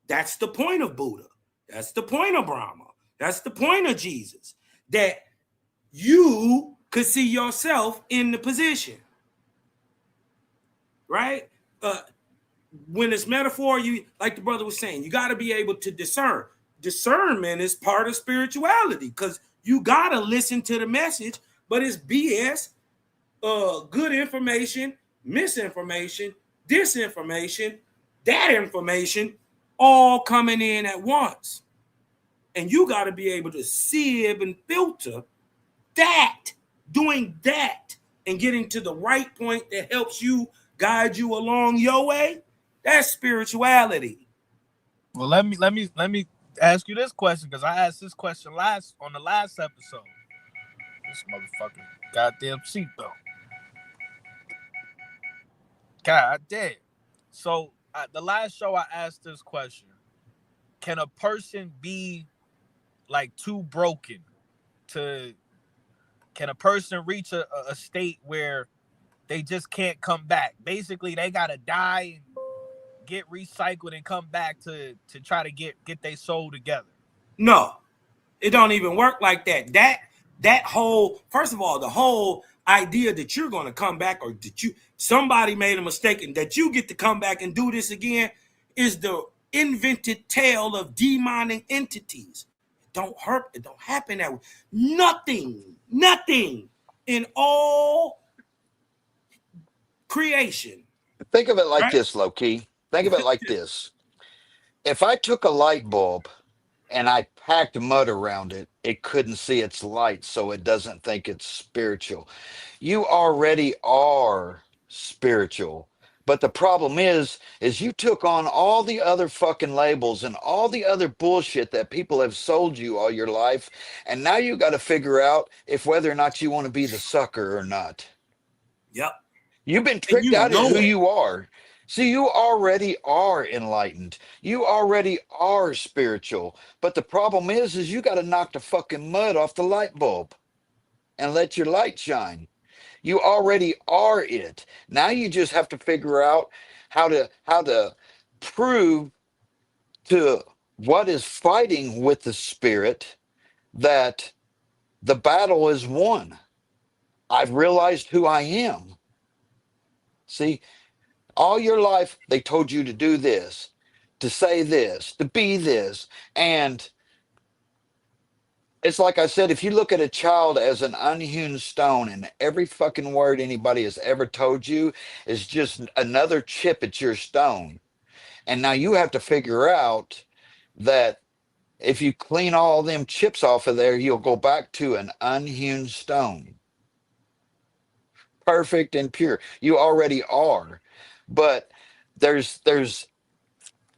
That's the point of Buddha. That's the point of Brahma. That's the point of Jesus. That you could see yourself in the position, right? When it's metaphor, you like the brother was saying, you got to be able to discern. Discernment is part of spirituality because you got to listen to the message, but it's BS, good information, misinformation, disinformation, that information, all coming in at once. And you got to be able to sieve and filter that, doing that, and getting to the right point that helps you guide you along your way. That's spirituality. Well, let me ask you this question because I asked this question last on the last episode. This motherfucking goddamn seatbelt. God damn. So the last show I asked this question: can a person be like too broken to? Can a person reach a state where they just can't come back? Basically, they gotta die, get recycled, and come back to try to get their soul together. No, it don't even work like that. That whole, first of all, the whole idea that you're going to come back or that somebody made a mistake and that you get to come back and do this again is the invented tale of demonic entities. It don't hurt. It don't happen that way. Nothing in all creation, Think of it like right? this, low key. Think of it like this. If I took a light bulb and I packed mud around it, it couldn't see its light, so it doesn't think it's spiritual. You already are spiritual But the problem is you took on all the other fucking labels and all the other bullshit that people have sold you all your life, and now you got to figure out if whether or not you want to be the sucker or not. Yep. You've been And tricked you out of know who it. you are. See, you already are enlightened. You already are spiritual. But the problem is you got to knock the fucking mud off the light bulb and let your light shine. You already are it. Now you just have to figure out how to prove to what is fighting with the spirit that the battle is won. I've realized who I am. See, all your life they told you to do this, to say this, to be this, and it's like I said, if you look at a child as an unhewn stone and every fucking word anybody has ever told you is just another chip at your stone. And now you have to figure out that if you clean all them chips off of there, you'll go back to an unhewn stone. Perfect and pure. You already are. But there's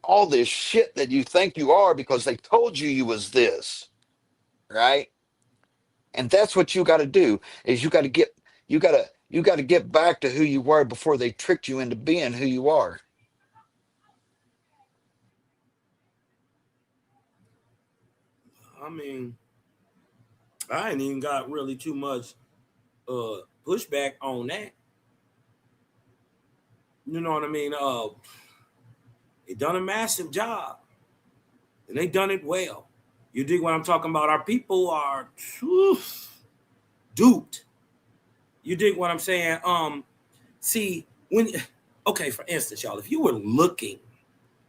all this shit that you think you are because they told you you was this, right? And that's what you got to do is you got to get back to who you were before they tricked you into being who you are. I mean, I ain't even got really too much pushback on that. You know what I mean? They done a massive job, and they done it well. You dig what I'm talking about? Our people are duped. You dig what I'm saying? See, when okay, for instance, y'all, if you were looking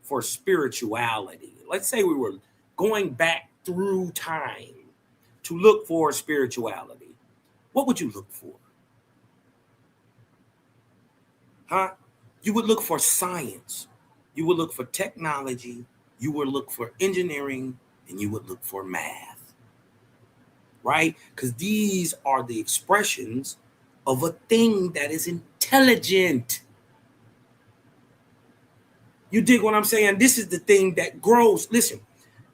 for spirituality, let's say we were going back through time to look for spirituality, what would you look for? Huh? You would look for science. You would look for technology. You would look for engineering, and you would look for math, right? Because these are the expressions of a thing that is intelligent. You dig what I'm saying? This is the thing that grows. Listen,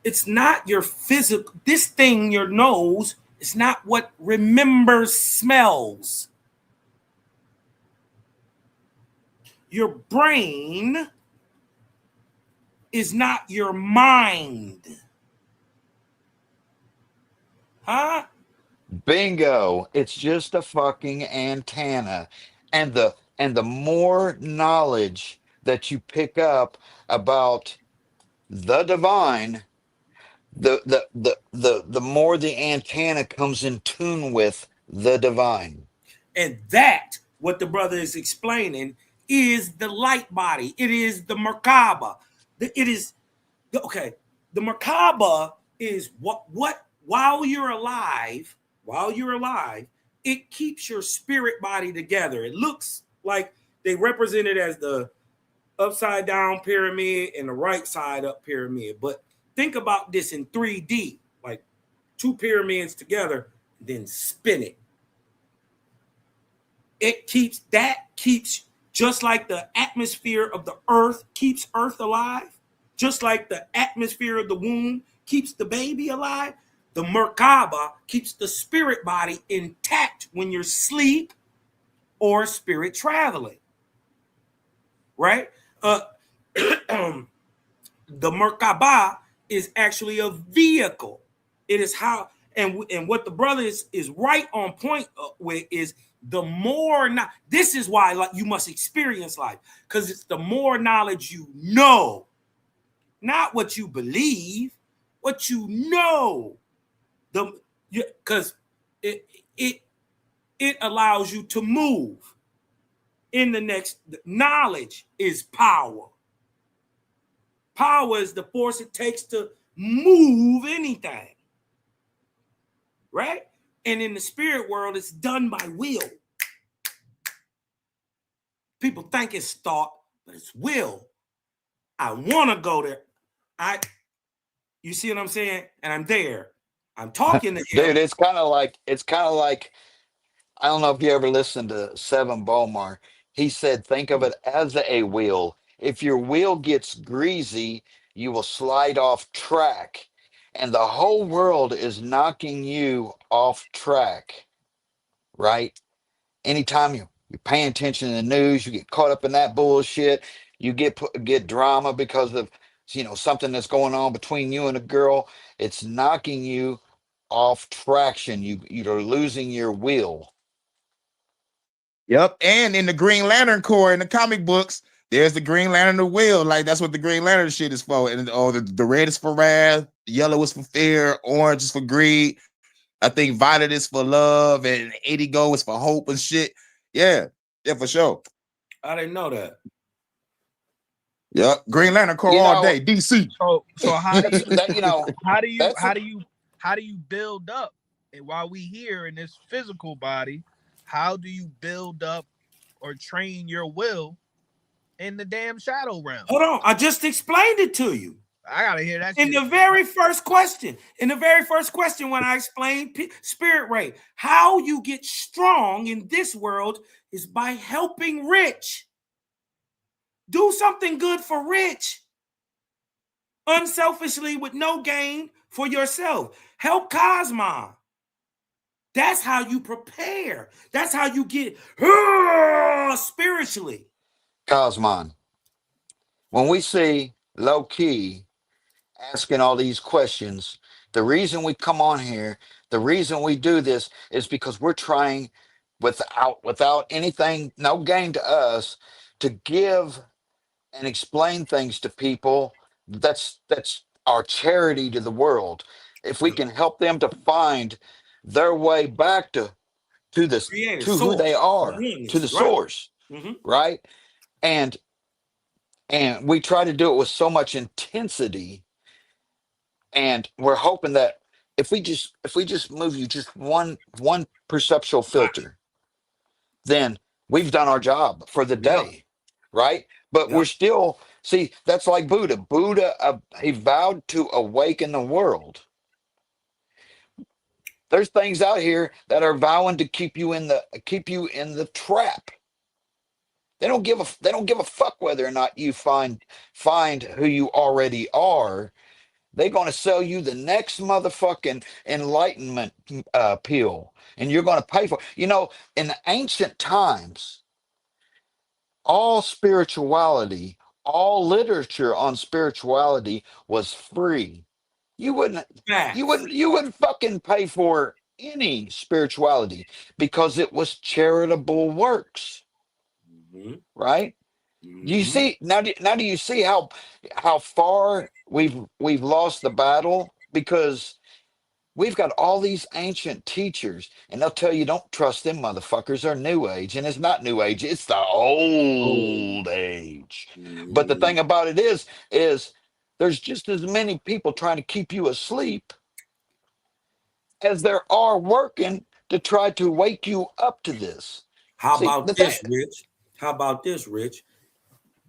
it's not your physical, this thing, your nose, it's not what remembers smells. Your brain is not your mind. Huh? Bingo. It's just a fucking antenna. And the more knowledge that you pick up about the divine, the more the antenna comes in tune with the divine. And that, what the brother is explaining, is the light body. It is the Merkaba. It is okay. The Merkaba is what while you're alive, it keeps your spirit body together. It looks like they represent it as the upside down pyramid and the right side up pyramid. But think about this in 3D, like two pyramids together, then spin it. It keeps just like the atmosphere of the earth keeps earth alive, just like the atmosphere of the womb keeps the baby alive. The Merkaba keeps the spirit body intact when you're asleep or spirit traveling, right? The Merkaba is actually a vehicle. It is how, and what the brother is right on point with is the more not. This is why like you must experience life, because it's the more knowledge you know, not what you believe, what you know. Because it it allows you to move in the next. Knowledge is power. Power is the force it takes to move anything, right? And in the spirit world, it's done by will. People think it's thought, but it's will. I want to go there. You see what I'm saying? And I'm there. I'm talking to him. Dude, it's kind of like I don't know if you ever listened to Seven Bomar. He said, think of it as a wheel. If your wheel gets greasy, you will slide off track. And the whole world is knocking you off track, right? Anytime you're paying attention to the news, you get caught up in that bullshit. You get drama because of something that's going on between you and a girl. It's knocking you off traction. You're losing your will. Yep. And in the Green Lantern Corps in the comic books, there's the Green Lantern the wheel. Like that's what the Green Lantern shit is for. And the red is for wrath, yellow is for fear, orange is for greed. I think violet is for love, and indigo is for hope and shit. Yeah, yeah, for sure. I didn't know that. Yep. Green Lantern Corps You all know, day. DC. So how do you how do you that's how do you how do you build up? And while we here in this physical body, how do you build up or train your will in the damn shadow realm? Hold on, I just explained it to you. I gotta hear that In shit. the very first question, when I explained spirit rate, how you get strong in this world is by helping Rich. Do something good for Rich. Unselfishly with no gain for yourself. Help Cosma. That's how you prepare. That's how you get spiritually. Cosmon. When we see low key asking all these questions, the reason we come on here, the reason we do this is because we're trying without anything, no gain to us, to give and explain things to people. That's our charity to the world. If we can help them to find their way back to this Creator, to who they source, are, to the oneness, right? source, Mm-hmm. right? And we try to do it with so much intensity, and we're hoping that if we just move you just one perceptual Gotcha. filter, then we've done our job for the Yep. day, right? But we're Yep. still, see, that's like Buddha, he vowed to awaken the world. There's things out here that are vowing to keep you in the trap. They don't give a fuck whether or not you find who you already are. They're going to sell you the next motherfucking enlightenment pill, and you're going to pay for. In ancient times, all spirituality, all literature on spirituality was free. You wouldn't, you Facts. wouldn't, you wouldn't fucking pay for any spirituality because it was charitable works, Mm-hmm. right? Do you Mm-hmm. see now? Do you see how far we've lost the battle? Because we've got all these ancient teachers, and they'll tell you don't trust them motherfuckers. They're new age, and it's not new age; it's the Oh. old age. But the Mm-hmm. thing about it is there's just as many people trying to keep you asleep as there are working to try to wake you up to this. How See, about the thing, this, Rich? How about this, Rich?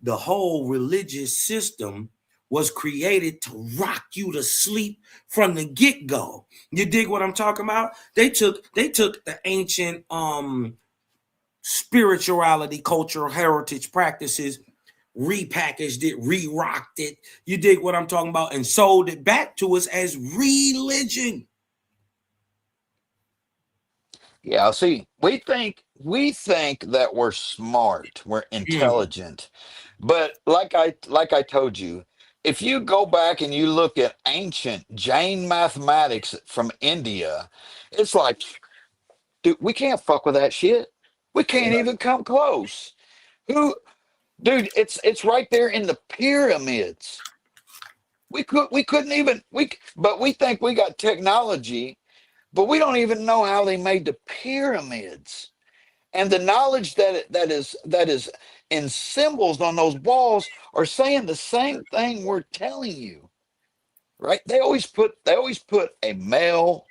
The whole religious system was created to rock you to sleep from the get-go. You dig what I'm talking about? They took the ancient spirituality, cultural heritage practices, repackaged it, re-rocked it. You dig what I'm talking about? And sold it back to us as religion. yeah, see, we think that we're smart, we're Mm. intelligent. But like I told you, if you go back and you look at ancient Jain mathematics from India, it's like, dude, we can't fuck with that shit. We can't even come close. Who, dude, it's right there in the pyramids. We couldn't even but we think we got technology, but we don't even know how they made the pyramids. And the knowledge that is in symbols on those walls are saying the same thing we're telling you, right? They always put a male,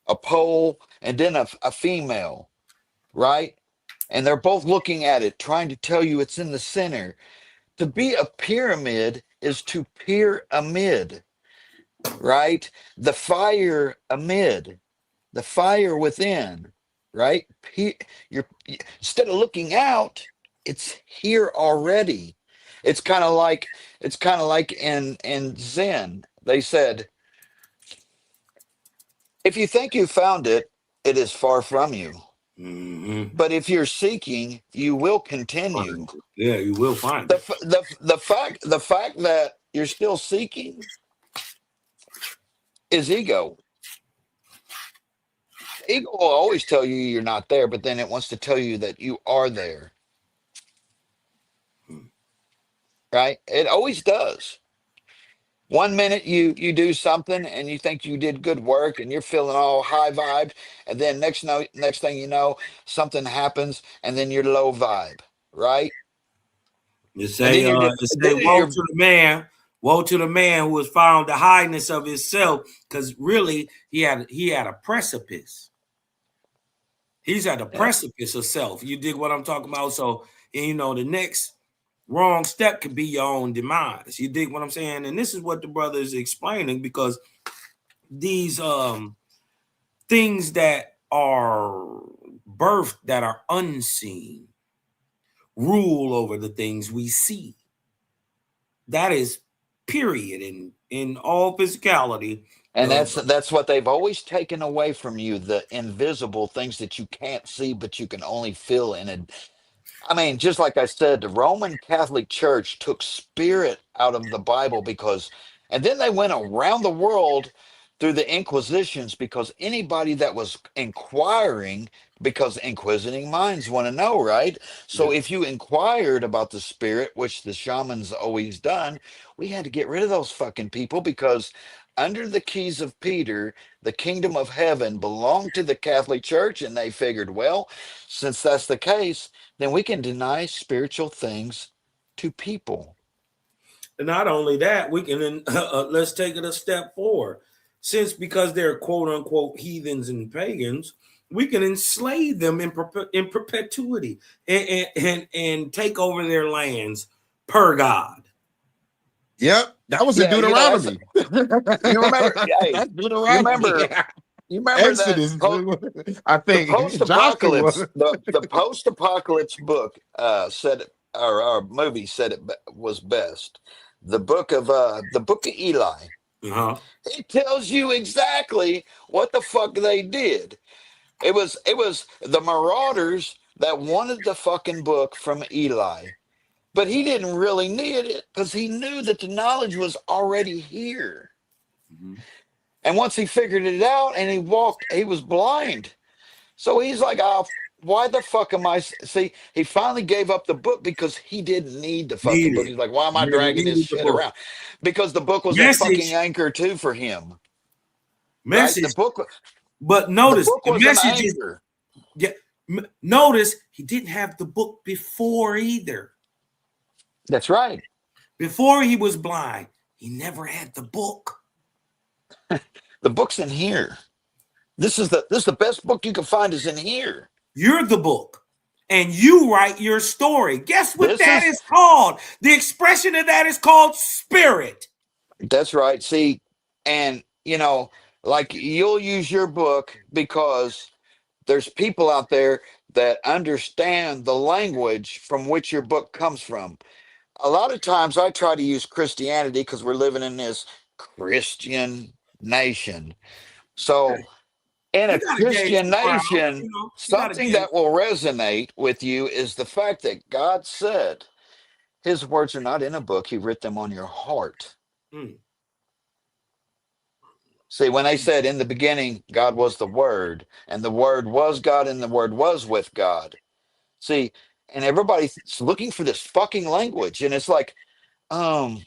a pole, and then a female, right? And they're both looking at it, trying to tell you it's in the center. To be a pyramid is to peer amid, right? The fire amid, the fire within, right? You're instead of looking out, It's here already. It's kind of like in Zen. They said, if you think you found it, it is far from you. Mm-hmm. But if you're seeking, you will continue. Yeah, you will find The it. f- the fact that you're still seeking is ego. Ego will always tell you you're not there, but then it wants to tell you that you are there, right? It always does. One minute you do something and you think you did good work and you're feeling all high vibe, and then next thing you know, something happens and then you're low vibe, right? And then you're just You say, then you're woe to the man who has found the highness of himself, because really he had a precipice. He's at the yeah. precipice of self. You dig what I'm talking about? So, the next wrong step could be your own demise. You dig what I'm saying? And this is what the brother is explaining, because these things that are birthed that are unseen rule over the things we see. That is period in all physicality. And that's what they've always taken away from you, the invisible things that you can't see but you can only feel in a I mean, just like I said, the Roman Catholic Church took spirit out of the Bible and then they went around the world through the Inquisitions because anybody that was inquiring, because inquisiting minds want to know, right? So Yeah. if you inquired about the spirit, which the shamans always done, we had to get rid of those fucking people because under the keys of Peter, the kingdom of heaven belonged to the Catholic Church, and they figured, well, since that's the case, then we can deny spiritual things to people. And not only that, we can let's take it a step forward. Since because they're quote unquote heathens and pagans, we can enslave them in perpetuity and take over their lands per God. Yep, that was in Yeah, that's Deuteronomy. you remember. Hey, That's you Deuteronomy. remember. You remember that Exodus. I the think post-apocalypse, Joshua. the post-apocalypse book said it, or movie said it was best. The book of Eli. Uh-huh. It tells you exactly what the fuck they did. It was the marauders that wanted the fucking book from Eli. But he didn't really need it because he knew that the knowledge was already here. Mm-hmm. And once he figured it out and he was blind. So he's like, oh, why the fuck am I? See, he finally gave up the book because he didn't need the fucking book. Needed. He's like, why am I Never dragging this needed the shit book. around? Because the book was a fucking Message. anchor too for him, right? The Message. book, But the notice book the was an message is, anchor. yeah. Notice he didn't have the book before either. That's right. Before he was blind, he never had the book. The book's in here. This is the best book you can find is in here. You're the book. And you write your story. Guess what This that is is called? The expression of that is called spirit. That's right. See, and like you'll use your book because there's people out there that understand the language from which your book comes from. A lot of times I try to use Christianity because we're living in this Christian nation. So in a You got to gauge Christian the crowd. nation, You got to something gauge. that will resonate with you is the fact that God said his words are not in a book, he writ them on your heart. Mm. See, when they said in the beginning, God was the Word, and the Word was God, and the Word was with God. See, and everybody's looking for this fucking language. And it's like, um,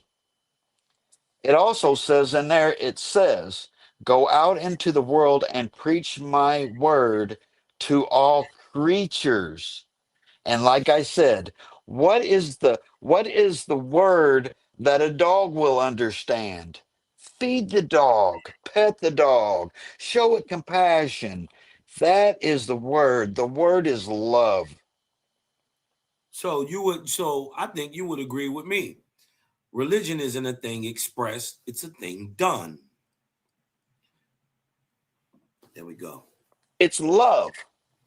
it also says in there, it says, go out into the world and preach my word to all creatures. And like I said, what is the word that a dog will understand? Feed the dog, pet the dog, show it compassion. That is the word. The word is love. So I think you would agree with me. Religion isn't a thing expressed, it's a thing done. There we go. It's love.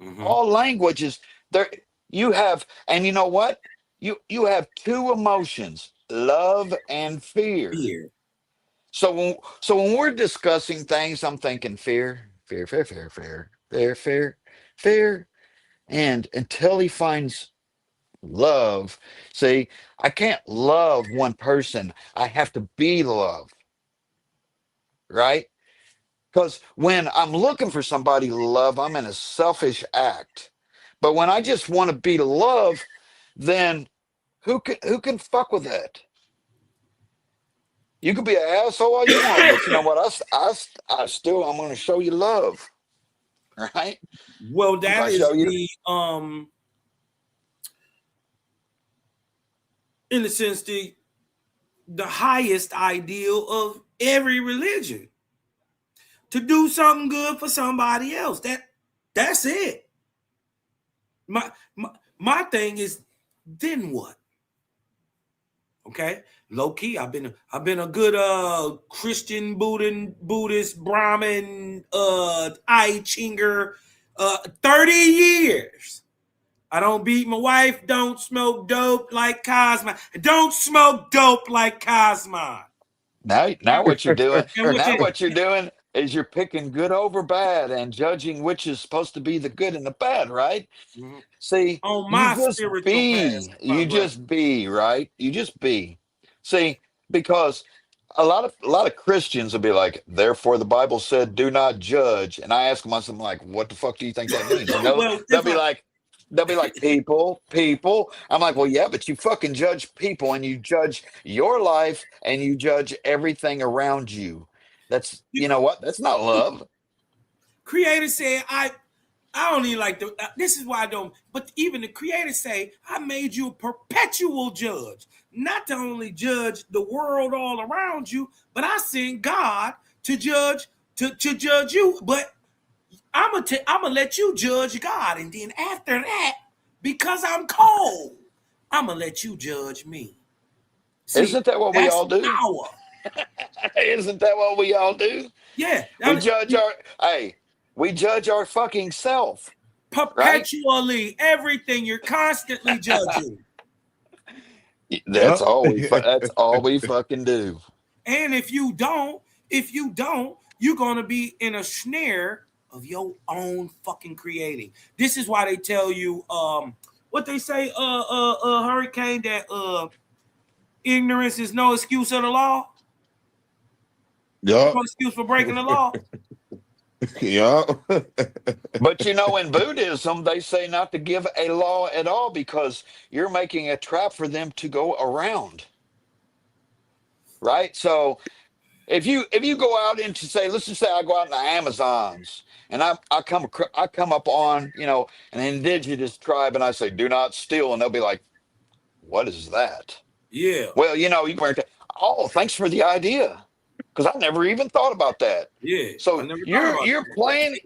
Mm-hmm. All languages, there You have, and you know what? You have two emotions, love and fear. Fear. So when we're discussing things, I'm thinking fear, fear, fear, fear, fear, fear, fear, fear, and until he finds love, see, I can't love one person. I have to be love, right? Because when I'm looking for somebody to love, I'm in a selfish act. But when I just want to be love, then who can fuck with that? You can be an asshole all you want, but you know what? I still I'm going to show you love, right? Well, I'm that going to is show you. the in a sense the highest ideal of every religion. To do something good for somebody else. That's it. My thing is, then what? Okay, low key, I've been a good Christian, Buddhist, Brahmin, I Chinger, 30 years. I don't beat my wife. Don't smoke dope like Cosmo. Don't smoke dope like Cosmo. Now what you're doing, And, now what you're doing is you're picking good over bad and judging which is supposed to be the good and the bad, right? See, on my spiritual path, my you brother. just be, right? You just be. See, because a lot of Christians will be like, therefore the Bible said, do not judge. And I ask them, I'm like, what the fuck do you think that means? And they'll Well, they'll if be I like, they'll be like, people. I'm like, well, yeah, but you fucking judge people and you judge your life and you judge everything around you. That's, you you know what? That's not love. Creator said, I don't even like the. This is why I don't. But even the Creator say, I made you a perpetual judge, not to only judge the world all around you, but I sent God to judge to judge you. But I'm gonna let you judge God, and then after that, because I'm cold, I'm gonna let you judge me. See, Isn't that what we that's all do? power. Isn't that what we all do? Yeah, We judge our, hey, we judge our fucking self, right? perpetually everything you're constantly judging. That's Yep. all that's all we fucking do. And if you don't, you're gonna be in a snare of your own fucking creating. This is why they tell you, what they say, hurricane, that ignorance is no excuse of the law, Yep. no excuse for breaking the law. Yep. But you know, in Buddhism, they say not to give a law at all because you're making a trap for them to go around, right? So if you go out into, say, let's just say I go out in the Amazons and I come up on, an indigenous tribe and I say do not steal, and they'll be like, what is that? Yeah, Well, you weren't. Oh, thanks for the idea, because I never even thought about that. yeah. I So never thought you're about you're playing.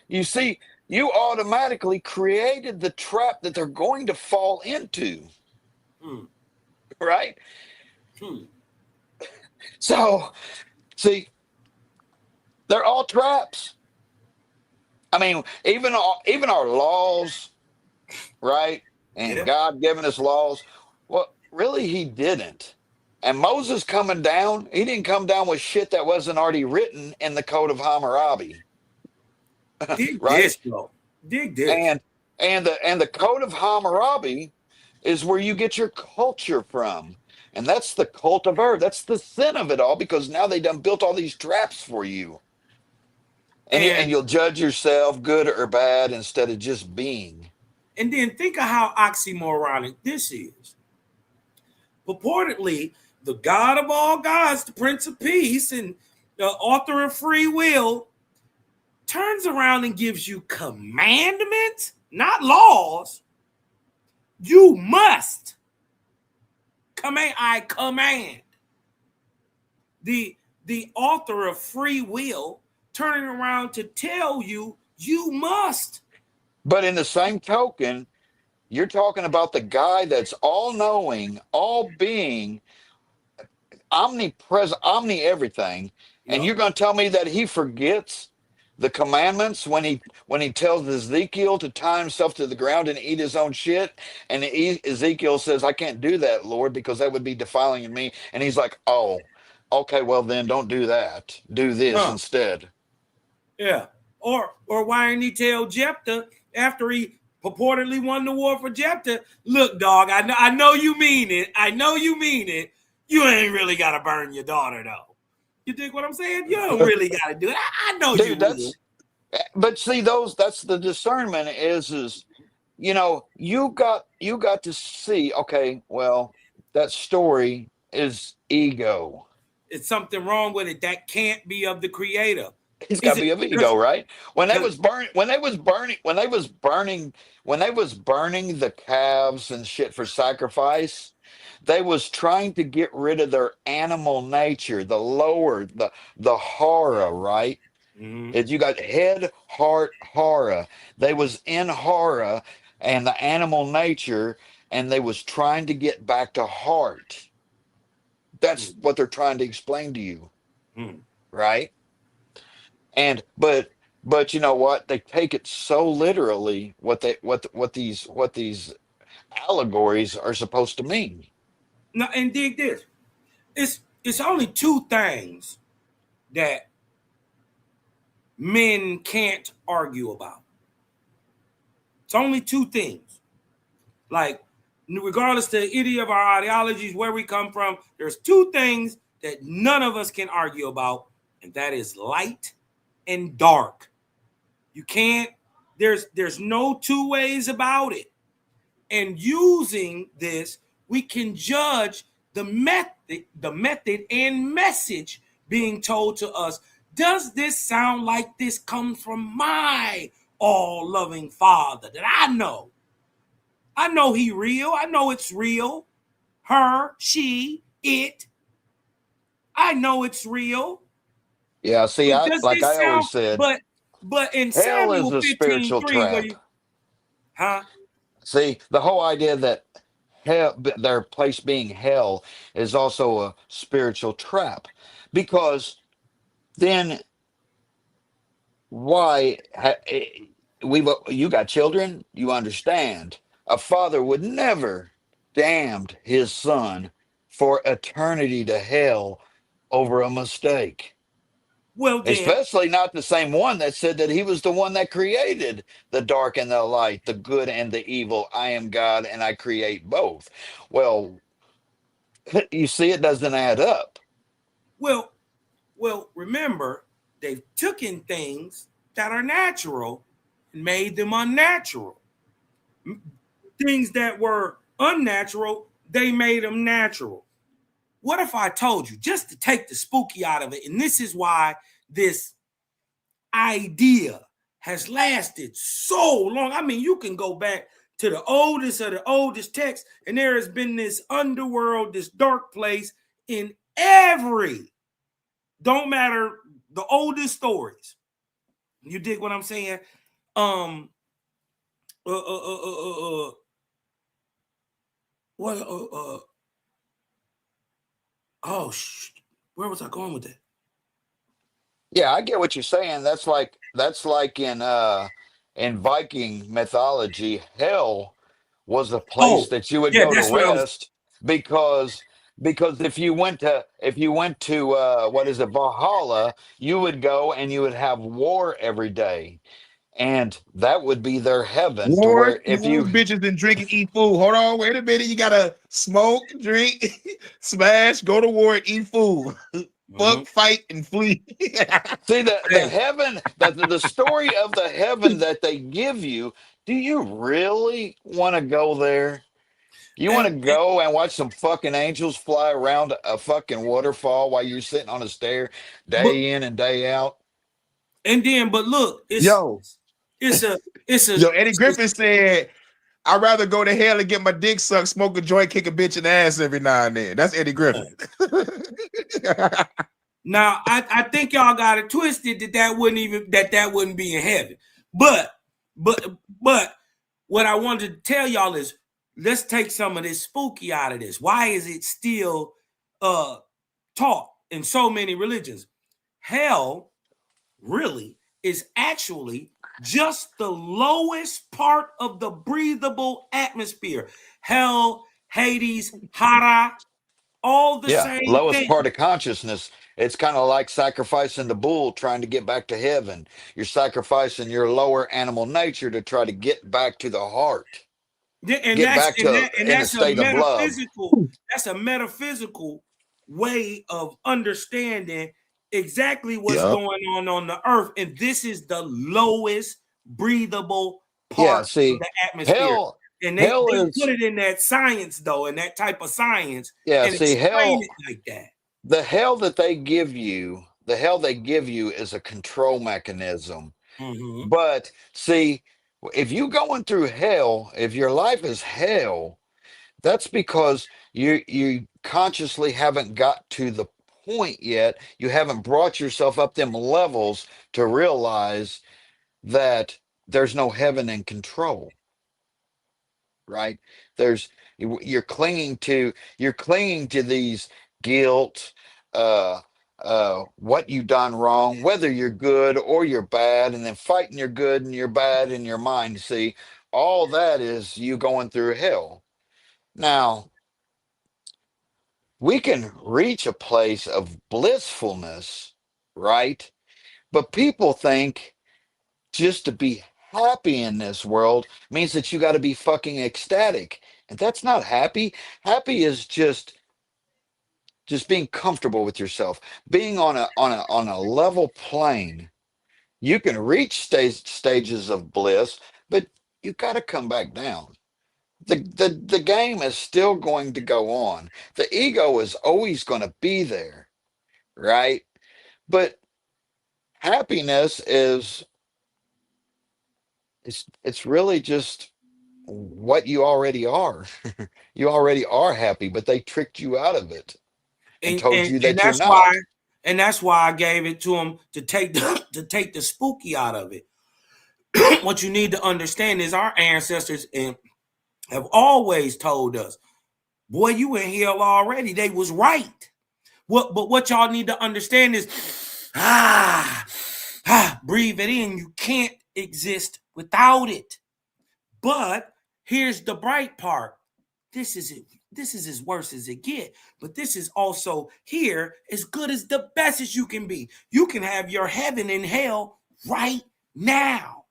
You see, you automatically created the trap that they're going to fall into, that. right? Hmm. So see, they're all traps. I mean, even our laws, right? And Yeah, God giving us laws. Well, really, He didn't. And Moses coming down, he didn't come down with shit that wasn't already written in the Code of Hammurabi, dig right? this though. Dig this. And the Code of Hammurabi is where you get your culture from. And that's the cult of earth. That's the sin of it all, because now they done built all these traps for you. And And you'll judge yourself good or bad instead of just being. and then think of how oxymoronic this is. Purportedly, the God of all gods, the Prince of Peace, and the author of free will, turns around and gives you commandments, not laws. You must command. I command. The author of free will turning around to tell you you must. But in the same token, you're talking about the guy that's all knowing, all being, omnipresent, omni everything. And Yep. you're going to tell me that he forgets? the commandments when he tells Ezekiel to tie himself to the ground and eat his own shit, and Ezekiel says, "I can't do that, Lord, because that would be defiling me." And he's like, "Oh, okay, well then don't do that. Do this No. instead." Yeah. Or why didn't he tell Jephthah after he purportedly won the war for Jephthah, look, dog, I know you mean it. I know you mean it. You ain't really got to burn your daughter, though. You dig what I'm saying? You don't really got to do it. I know you Dude, will. but see, that's the discernment is you got to see, okay, well, that story is ego. It's something wrong with it. That can't be of the creator. It's got Is to it? be of ego, right? When they Because was burning the calves and shit for sacrifice, they was trying to get rid of their animal nature, the lower, the hara, right? Is you got head, heart, hara. They was in hara and the animal nature, and they was trying to get back to heart. That's what they're trying to explain to you, right? And but you know what? They take it so literally what these allegories are supposed to mean. now, and dig this. It's only two things that men can't argue about. It's only two things. Like, regardless to any of our ideologies, where we come from, there's two things that none of us can argue about, and that is light and dark. You can't, there's no two ways about it. And using this, we can judge the method and message being told to us. Does this sound like this comes from my all-loving Father that I know? I know he real. I know it's real. Her, she, it. I know it's real. Yeah, see, But does like this I sound, always said, but in hell is Samuel a spiritual 15:3, where trap. you, huh? See, the whole idea that their place being hell is also a spiritual trap, because then why we've you got children, you understand. A father would never damned his son for eternity to hell over a mistake. Well then, Especially not the same one that said that he was the one that created the dark and the light, the good and the evil. I am God and I create both. Well, you see, it doesn't add up. well, remember, they've taken things that are natural and made them unnatural. Things that were unnatural, they made them natural. What if I told you, just to take the spooky out of it, and this is why this idea has lasted so long. I mean, you can go back to the oldest of the oldest texts, and there has been this underworld, this dark place in every, don't matter, the oldest stories. You dig what I'm saying? Um, what? Oh, where was I going with that? Yeah, I get what you're saying. That's like in Viking mythology, hell was a place Oh, that you would yeah, go to that's what I was. rest because if you went to what is it, Valhalla, you would go and you would have war every day. And that would be their heaven to Wars, where if wars, you bitches, and drink and eat food. Hold on, wait a minute. You gotta smoke, drink, smash, go to war, and eat food. Fuck, fight, and flee. see the Hey, heaven, that the story of the heaven that they give you, do you really want to go there? You want and, to go and watch some fucking angels fly around a fucking waterfall while you're sitting on a stair but day in and day out? but look, Yo, it's a it's a yo, Eddie Griffin said, I'd rather go to hell and get my dick sucked, smoke a joint, kick a bitch in the ass every now and then. That's Eddie Griffin. now I think y'all got it twisted that wouldn't be in heaven. But but what I wanted to tell y'all is, let's take some of this spooky out of this. Why is it still taught in so many religions? Hell really is actually just the lowest part of the breathable atmosphere. Hell, Hades, Hara, all the Yeah, same lowest thing. part of consciousness. It's kind of like sacrificing the bull trying to get back to heaven. You're sacrificing your lower animal nature to try to get back to the heart, Yeah, and get that's back to in a that's a state of love. metaphysical. That's a metaphysical way of understanding exactly what's Yep. going on the earth, and this is the lowest breathable Yeah, part of see, the atmosphere. hell, And hell they put is it in that science though, in that type of science, yeah, and see, explain hell, it like that. the hell that they give you, the hell they give you is a control mechanism. Mm-hmm. But see, if you going through hell, if your life is hell, that's because you consciously haven't got to the point yet. You haven't brought yourself up them levels to realize that there's no heaven in control, right? There's you're clinging to these guilt, uh what you done wrong, whether you're good or you're bad, and then fighting your good and your bad in your mind. See, all that is you going through hell. Now, we can reach a place of blissfulness, right? But people think just to be happy in this world means that you got to be fucking ecstatic. And that's not happy. Happy is just being comfortable with yourself, being on a level plane. You can reach stages of bliss, but you got to come back down. The game is still going to go on. The ego is always going to be there, right? But happiness is it's really just what you already are. You already are happy, but they tricked you out of it and And, told and you and that you're that's why not. that's why I gave it to him to take to take the spooky out of it. What you need to understand is our ancestors and have always told us, boy, you in hell already. They was right. But what y'all need to understand is breathe it in. You can't exist without it. But here's the bright part. This is it. This is as worse as it get. But this is also here as good as the best as you can be. You can have your heaven and hell right now.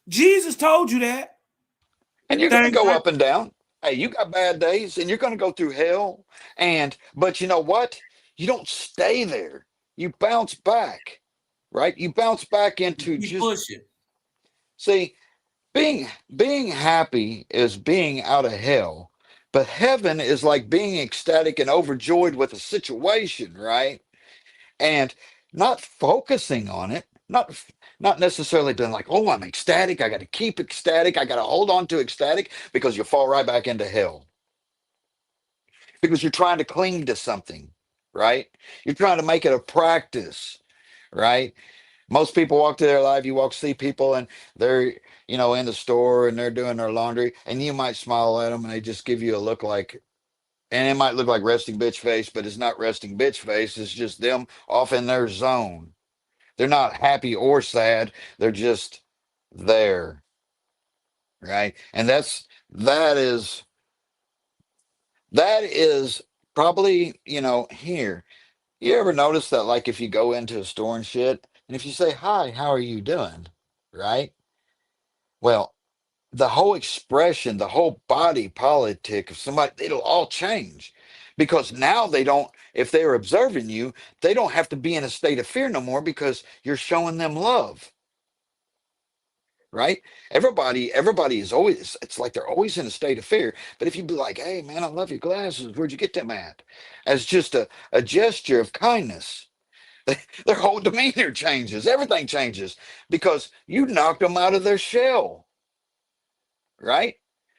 Jesus told you that. And you're going to Things go like up and down. Hey, you got bad days and you're going to go through hell. But you know what? You don't stay there. You bounce back, right? You bounce back into keep just pushing. see, being happy is being out of hell. But heaven is like being ecstatic and overjoyed with a situation, right? And not focusing on it, not necessarily being like, oh, I'm ecstatic. I got to keep ecstatic. I got to hold on to ecstatic because you fall right back into hell because you're trying to cling to something, right? You're trying to make it a practice, right? Most people walk through their life. You walk, see people, and they're, in the store and they're doing their laundry, and you might smile at them, and they just give you a look like, and it might look like resting bitch face, but it's not resting bitch face. It's just them off in their zone. They're not happy or sad. They're just there, right? And that is probably, here. You ever notice that, like, if you go into a store and shit, and if you say, hi, how are you doing? Right? Well, the whole expression, the whole body politic of somebody, it'll all change because now they don't, if they're observing you, they don't have to be in a state of fear no more because you're showing them love, right? Everybody is always, it's like they're always in a state of fear. But if you be like, hey, man, I love your glasses. Where'd you get them at? As just a gesture of kindness, their whole demeanor changes. Everything changes because you knocked them out of their shell, right?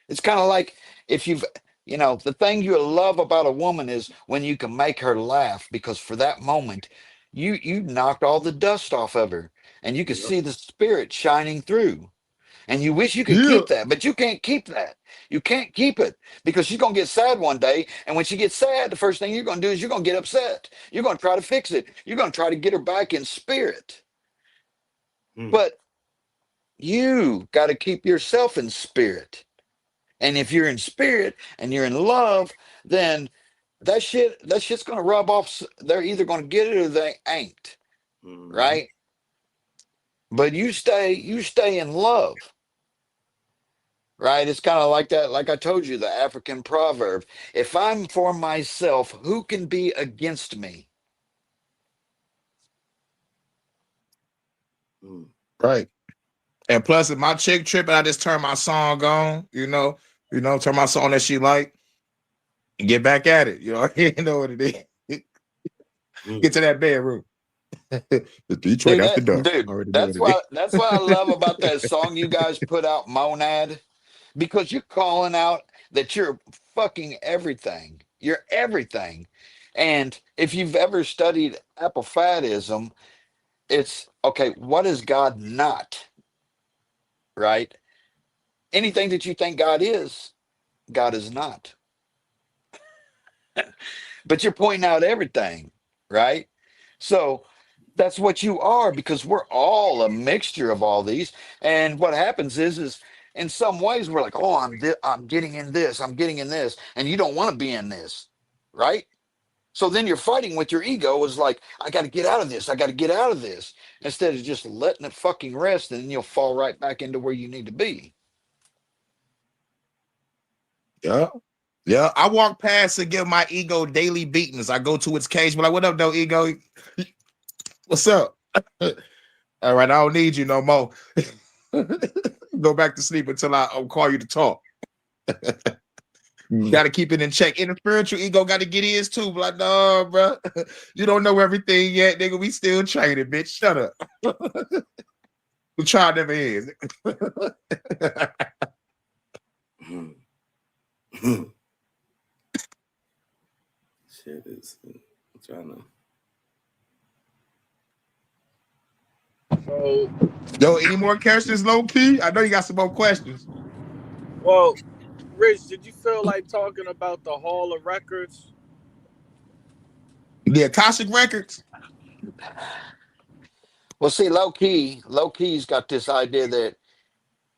It's kind of like if the thing you love about a woman is when you can make her laugh because for that moment, you knocked all the dust off of her and you can Yep. see the spirit shining through. And you wish you could Yeah. keep that, but you can't keep that. You can't keep it because she's going to get sad one day. And when she gets sad, the first thing you're going to do is you're going to get upset. You're going to try to fix it. You're going to try to get her back in spirit. Mm, But you got to keep yourself in spirit. And if you're in spirit and you're in love, then that shit's going to rub off. They're either going to get it or they ain't, mhm, right? But you stay in love. Right? It's kind of like that, like I told you, the African proverb. If I'm for myself, who can be against me? mm. Right. And plus, if my chick tripping, I just turn my song on. Turn my song that she like and get back at it. You know what it is. Mm. Get to that bedroom. The Detroit Dude, after dark. dude, Already know what that's it is. what I love about that song you guys put out, Monad, because you're calling out that you're fucking everything. You're everything. And if you've ever studied apophatism, it's okay, what is God not? Right? Anything that you think God is not. But you're pointing out everything, right? So that's what you are because we're all a mixture of all these. And what happens is in some ways we're like, oh, I'm getting in this, I'm getting in this, and you don't want to be in this, right? So then you're fighting with your ego is like, I got to get out of this, I got to get out of this, instead of just letting it fucking rest, and then you'll fall right back into where you need to be. Yeah. Yeah. I walk past and give my ego daily beatings. I go to its cage, but like, what up, though, ego? What's up? All right, I don't need you no more. Go back to sleep until I call you to talk. Got to keep it in check. And the spiritual ego got to get his too. Like, no, bro, you don't know everything yet, nigga. We still training, bitch. Shut up. The trial never ends. Mm. Shit is. I'm trying to. So, Yo, any more questions, low key? I know you got some more questions. well, Rich, did you feel like talking about the Hall of Records? The Akashic Records. Well, see, low key's got this idea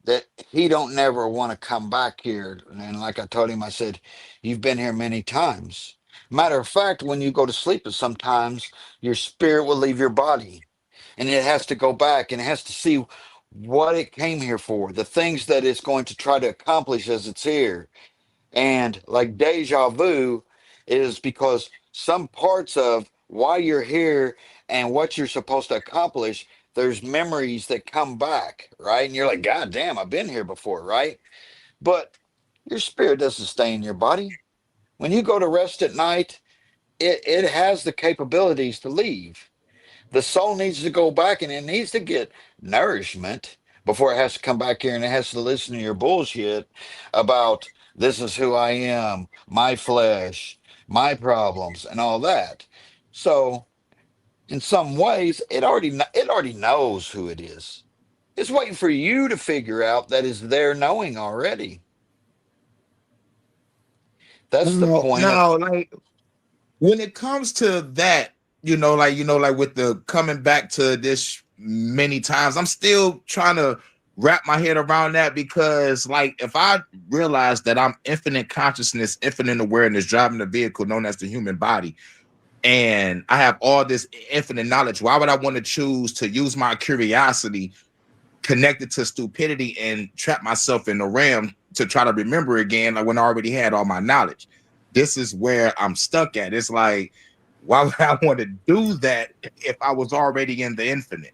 that he don't never want to come back here. And like I told him, I said, you've been here many times. Matter of fact, when you go to sleep, sometimes your spirit will leave your body and it has to go back and it has to see what it came here for, the things that it's going to try to accomplish as it's here. And like deja vu is because some parts of why you're here and what you're supposed to accomplish, there's memories that come back, right? And you're like, God damn, I've been here before, right? But your spirit doesn't stay in your body. When you go to rest at night, it has the capabilities to leave. The soul needs to go back and it needs to get nourishment before it has to come back here and it has to listen to your bullshit about this is who I am, my flesh, my problems, and all that. So, in some ways, it already knows who it is. It's waiting for you to figure out that it's there knowing already. That's the No, point of. no, like when it comes to that, like with the coming back to this many times, I'm still trying to wrap my head around that because, like, if I realize that I'm infinite consciousness, infinite awareness, driving a vehicle known as the human body, and I have all this infinite knowledge, why would I want to choose to use my curiosity connected to stupidity and trap myself in the realm to try to remember again, like when I already had all my knowledge? This is where I'm stuck at. It's like, why would I want to do that if I was already in the infinite?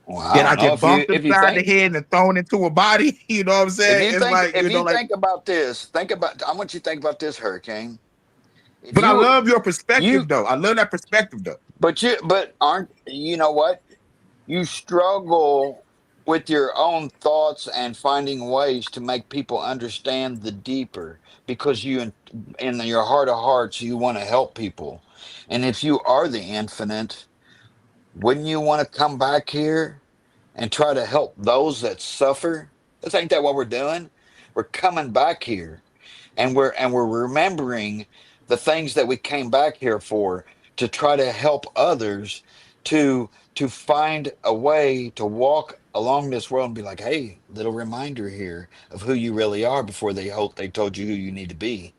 Well, I Then I don't know get bumped if you upside the think head and thrown into a body. You know what I'm saying? It's like, if you like, think about this, think about. I want you to think about this, Hurricane. If but I you love your you perspective though. I love that perspective though. but aren't you know what? You struggle with your own thoughts and finding ways to make people understand the deeper because in your heart of hearts you want to help people. And if you are the infinite, wouldn't you want to come back here and try to help those that suffer? Ain't that what we're doing? We're coming back here, and we're remembering the things that we came back here for, to try to help others, to find a way to walk along this world and be like, hey, little reminder here of who you really are before they told you who you need to be,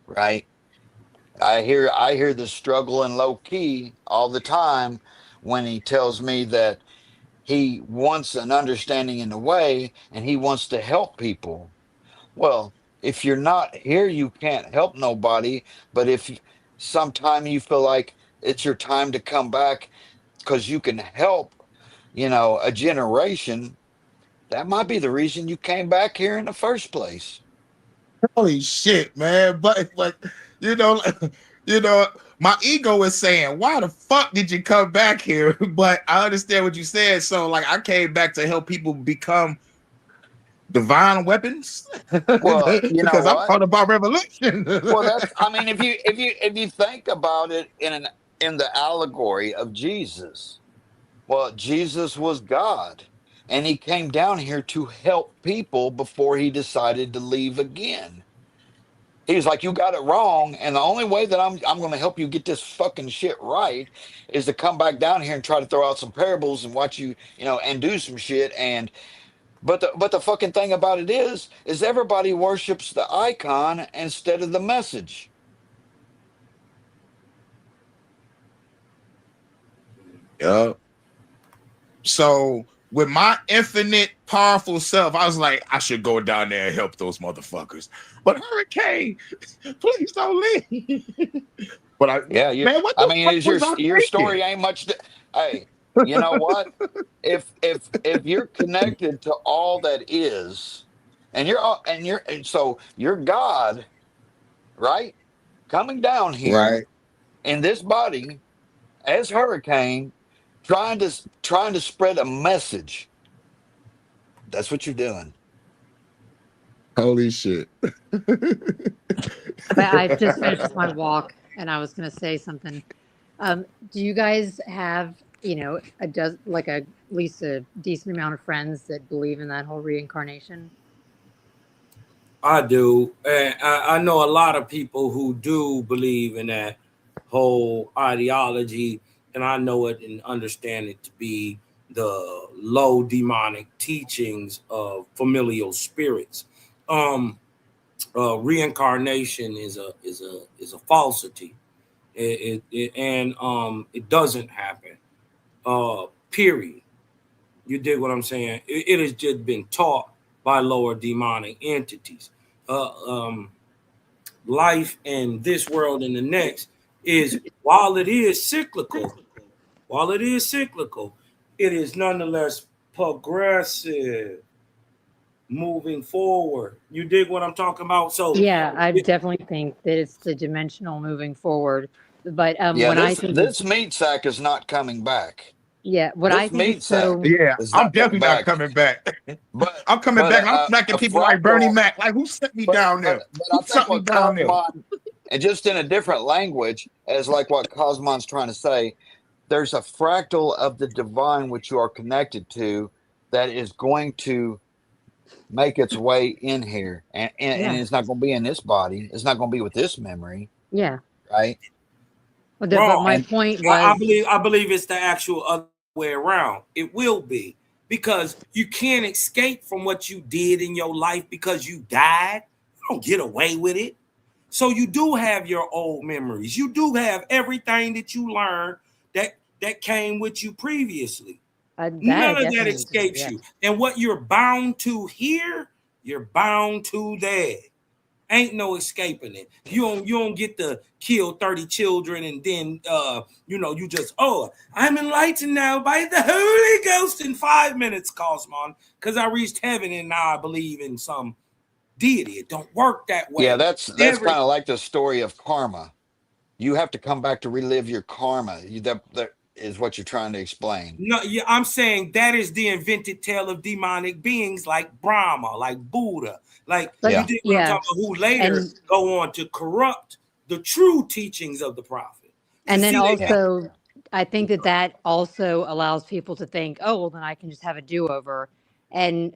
right? I hear the struggle in low key all the time when he tells me that he wants an understanding in the way and he wants to help people. Well, if you're not here, you can't help nobody. But if sometime you feel like it's your time to come back because you can help, a generation, that might be the reason you came back here in the first place. Holy shit, man. But you know, you know, my ego is saying, why the fuck did you come back here? But I understand what you said. So like I came back to help people become divine weapons Well, you know because I'm what? part about revolution. Well, I mean, if you think about it in the allegory of Jesus, well, Jesus was God, and he came down here to help people before he decided to leave again. He was like, "You got it wrong, and the only way that I'm going to help you get this fucking shit right is to come back down here and try to throw out some parables and watch you, and do some shit." And but the fucking thing about it is everybody worships the icon instead of the message. Yeah. So with my infinite powerful self, I was like, I should go down there and help those motherfuckers. But Hurricane, please don't leave. But Yeah, man, what I the mean, fuck is was I your thinking? story ain't much. Hey, you know what? If you're connected to all that is, and so you're God, right? Coming down Right. here in this body as Hurricane, trying to spread a message. That's what you're doing. Holy shit. But I just finished my walk and I was going to say something. Do you guys have, like at least a decent amount of friends that believe in that whole reincarnation? I do. And I know a lot of people who do believe in that whole ideology, and I know it and understand it to be the low demonic teachings of familial spirits. Um, Reincarnation is a falsity. And it doesn't happen. Period. You dig what I'm saying? It has just been taught by lower demonic entities. Uh, um, Life in this world and the next is, while it is cyclical, it is nonetheless progressive, moving forward. You dig what I'm talking about? So, Yeah, I definitely think that it's the dimensional moving forward. But Yeah, when I this think of, this meat sack is not coming back. yeah, what I This think is meat sack so, Yeah, is I'm not coming definitely not back. coming back. But I'm coming but back and I'm smacking a people like Bernie fractal. Mac. Like, who sent me down there? But Who I think sent me what down there? Cosmon, and just in a different language, as like what Cosmon's trying to say, there's a fractal of the divine which you are connected to that is going to make its way in here, and yeah, it's not going to be in this body. It's not going to be with this memory, yeah. right? But wrong. my And point I was, believe it's the actual other way around. It will be, because you can't escape from what you did in your life because you died. You don't get away with it. So you do have your old memories. You do have everything that you learned that came with you previously. that I None of that definitely do. escapes Yeah. you. And what you're bound to here, you're bound to there. Ain't no escaping it. You don't get to kill 30 children and then you just, oh, I'm enlightened now by the Holy Ghost in 5 minutes, Cosmon, because I reached heaven and now I believe in some deity. It don't work that yeah, way. that's Every kind of like the story of karma. You have to come back to relive your karma. That is what you're trying to explain. No, yeah, I'm saying that is the invented tale of demonic beings like Brahma, like Buddha, like But you Yeah. did what I'm yeah, talking about, who later and go on to corrupt the true teachings of the prophet. and then See, Yeah. also, I think that also allows people to think, oh, well, then I can just have a do over. And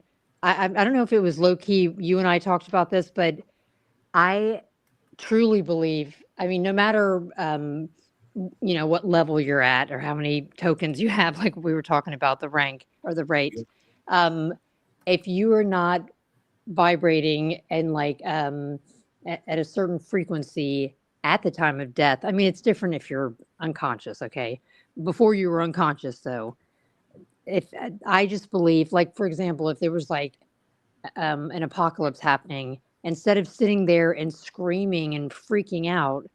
I don't know if it was low key. You and I talked about this, but I truly believe. I mean, no matter what level you're at or how many tokens you have, like we were talking about the rank or the rate. Um, if you are not vibrating and like at a certain frequency at the time of death. I mean, it's different if you're unconscious, okay? Before you were unconscious, though, if I just believe, like for example, if there was like an apocalypse happening, instead of sitting there and screaming and freaking out,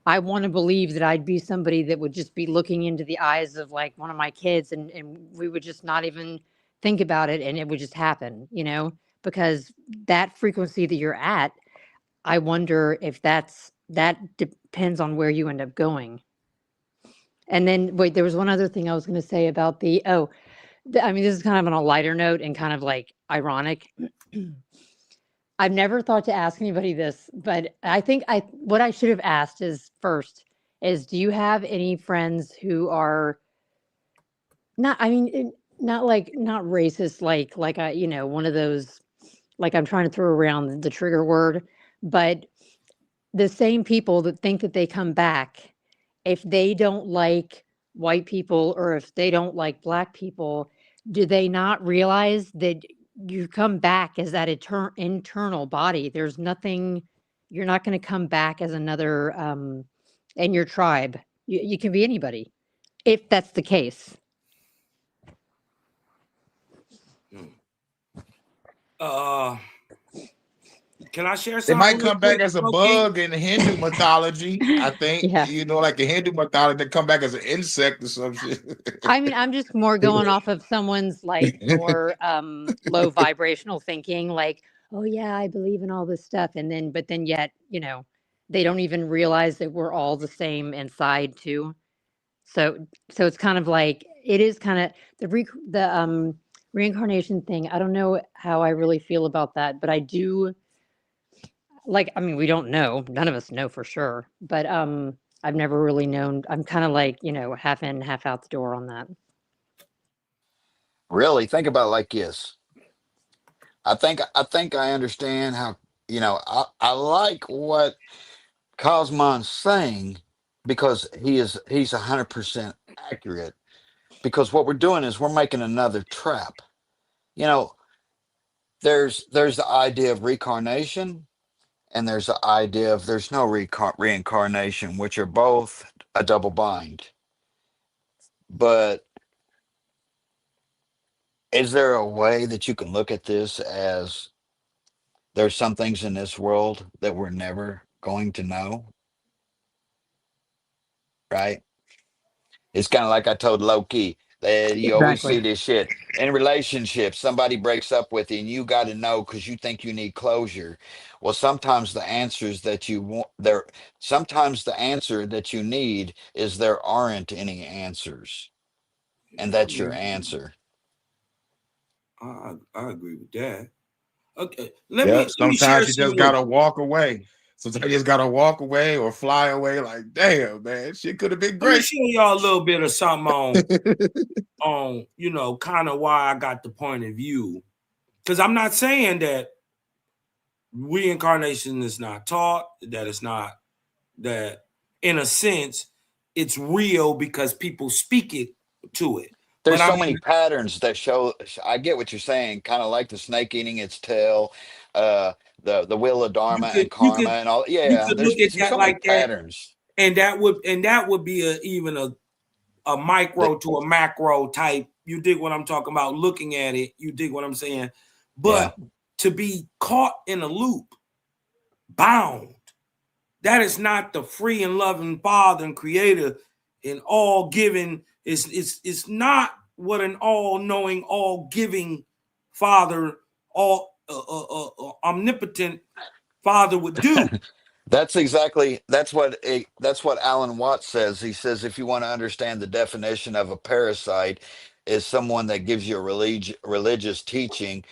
I want to believe that I'd be somebody that would just be looking into the eyes of like one of my kids and we would just not even think about it and it would just happen, because that frequency that you're at, I wonder if that depends on where you end up going. And then wait, there was one other thing I was going to say about I mean, this is kind of on a lighter note and kind of like ironic. I've never thought to ask anybody this, but I think what I should have asked is first is do you have any friends who are not I mean not racist like I one of those like I'm trying to throw around the trigger word, but the same people that think that they come back if they don't like white people or if they don't like black people, do they not realize that you come back as that internal body? There's nothing, you're not going to come back as another in your tribe. You can be anybody if that's the case. Can I share They something might real come back quick, as a Loki? bug in Hindu mythology. I think, Yeah. like in Hindu mythology, they come back as an insect or some shit. I mean, I'm just more going off of someone's like more low vibrational thinking, like, oh yeah, I believe in all this stuff, and then but then yet, they don't even realize that we're all the same inside too. So it's kind of like it is kind of the reincarnation thing. I don't know how I really feel about that, but I do like. I mean, we don't know. None of us know for sure, but I've never really known. I'm kind of like half in, half out the door on that. Really, think about it like this. I think I understand how, I like what Cosmon's saying because he's 100% accurate. Because what we're doing is we're making another trap. You know, there's the idea of reincarnation, and there's the idea of there's no reincarnation, which are both a double bind. But is there a way that you can look at this as there's some things in this world that we're never going to know, right? It's kind of like I told Loki that you always see Exactly. this shit in relationships. Somebody breaks up with you, and you got to know because you think you need closure. Well, sometimes the answers that you want there, sometimes the answer that you need is there aren't any answers, and I that's your agree. answer. I agree with that. Okay, let Yeah, me share sometimes you just something with gotta walk away. Sometimes you just gotta walk away or fly away. Like, damn, man, shit could have been let me great. share y'all a little bit of something on kind of why I got the point of view. Because I'm not saying that reincarnation is not taught, that it's not that in a sense it's real because people speak it to it. But There's I so mean, many patterns that show. I get what you're saying, kind of like the snake eating its tail, uh, the wheel of you dharma could and you could karma and all. you Yeah, could look at there's that so many like that, patterns. and that would be even a That, micro to a macro type. You dig what I'm talking about? Looking at it, you dig what I'm saying? yeah. But to be caught in a loop, bound, that is not the free and loving Father and Creator and all giving. It's not what an all knowing, all giving Father, all omnipotent Father would do. That's what Alan Watts says. He says if you want to understand the definition of a parasite, is someone that gives you a religious teaching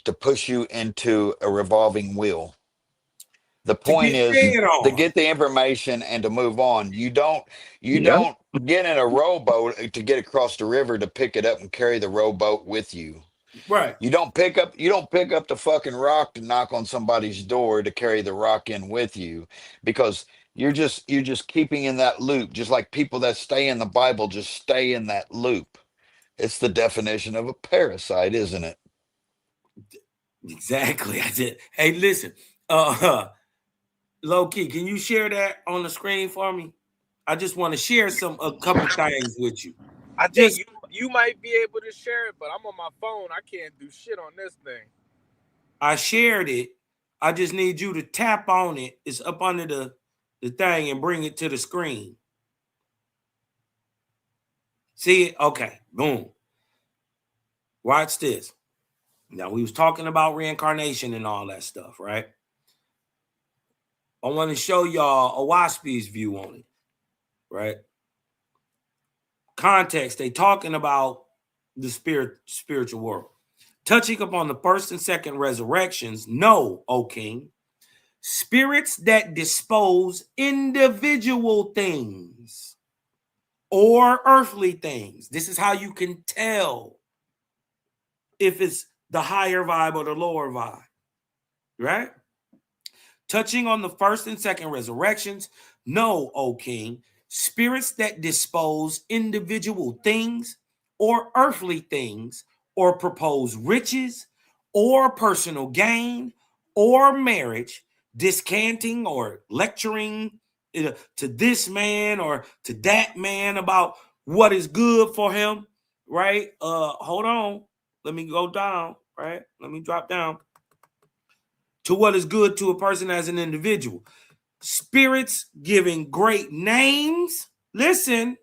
to push you into a revolving wheel. The To point get is fed to on. get the information and to move on. You Yep. don't get in a rowboat to get across the river to pick it up and carry the rowboat with you. Right. You don't pick up the fucking rock to knock on somebody's door to carry the rock in with you, because you're just keeping in that loop, just like people that stay in the Bible just stay in that loop. It's the definition of a parasite, isn't it? Exactly. I did. Hey, listen. Low key, can you share that on the screen for me? I just want to share a couple things with you. I think Just you might be able to share it, but I'm on my phone. I can't do shit on this thing. I shared it. I just need you to tap on it. It's up under the thing and bring it to the screen. See it? Okay. Boom. Watch this. Now we was talking about reincarnation and all that stuff, right? I want to show y'all Owaspi's view on it, right? Context, they talking about the spiritual world. Touching upon the first and second resurrections, know, O king, spirits that dispose individual things or earthly things. This is how you can tell if it's the higher vibe or the lower vibe, right? Touching on the first and second resurrections, know, O king, spirits that dispose individual things or earthly things or propose riches or personal gain or marriage, discanting or lecturing to this man or to that man about what is good for him, right? Hold on. Let me go down, right? Let me drop down to what is good to a person as an individual. Spirits giving great names. Listen,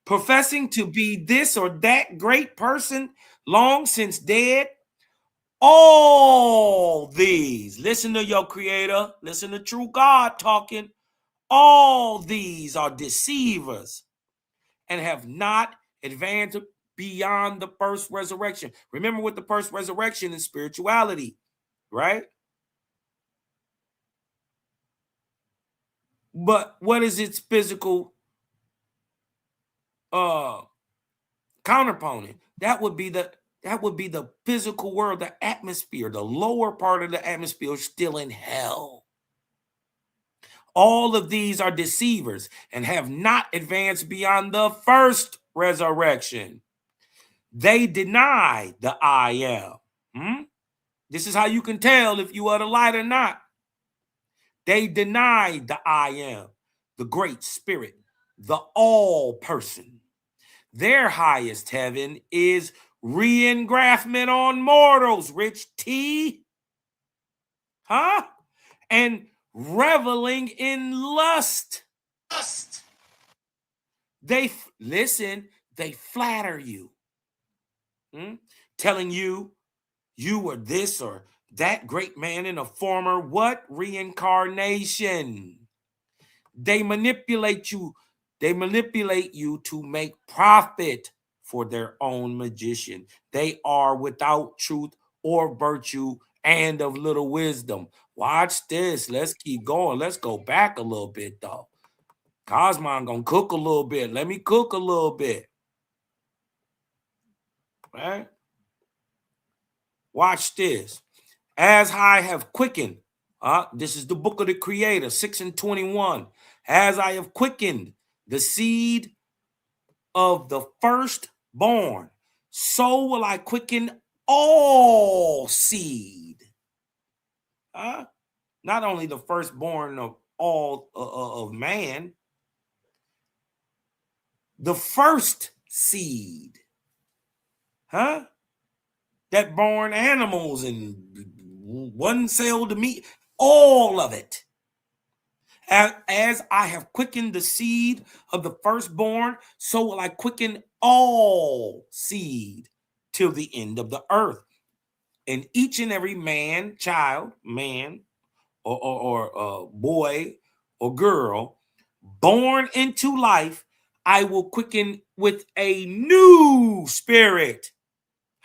professing to be this or that great person long since dead. All these, listen to your creator, listen to true God talking. All these are deceivers and have not advanced beyond the first resurrection. Remember, with the first resurrection is spirituality, right? But what is its physical counterpoint? That would be the physical world, the atmosphere. The lower part of the atmosphere is still in hell. All of these are deceivers and have not advanced beyond the first resurrection. They deny the I am. This is how you can tell if you are the light or not. They deny the I am, the great spirit, the all person. Their highest heaven is re-engraftment on mortals, Rich T. Huh? And reveling in lust. They flatter you. Telling you were this or that great man in a former what? Reincarnation. They manipulate you. They manipulate you to make profit for their own magician. They are without truth or virtue and of little wisdom. Watch this. Let's keep going. Let's go back a little bit, though. Cosmon gonna cook a little bit. Let me cook a little bit. Right? Watch this. As I have quickened. This is the book of the Creator, 6:21. As I have quickened the seed of the firstborn, so will I quicken all seed. Not only the firstborn of all of man, the first seed. That born animals and one-celled meat, all of it. As I have quickened the seed of the firstborn, so will I quicken all seed till the end of the earth. And each and every man, child, man, or boy or girl born into life, I will quicken with a new spirit.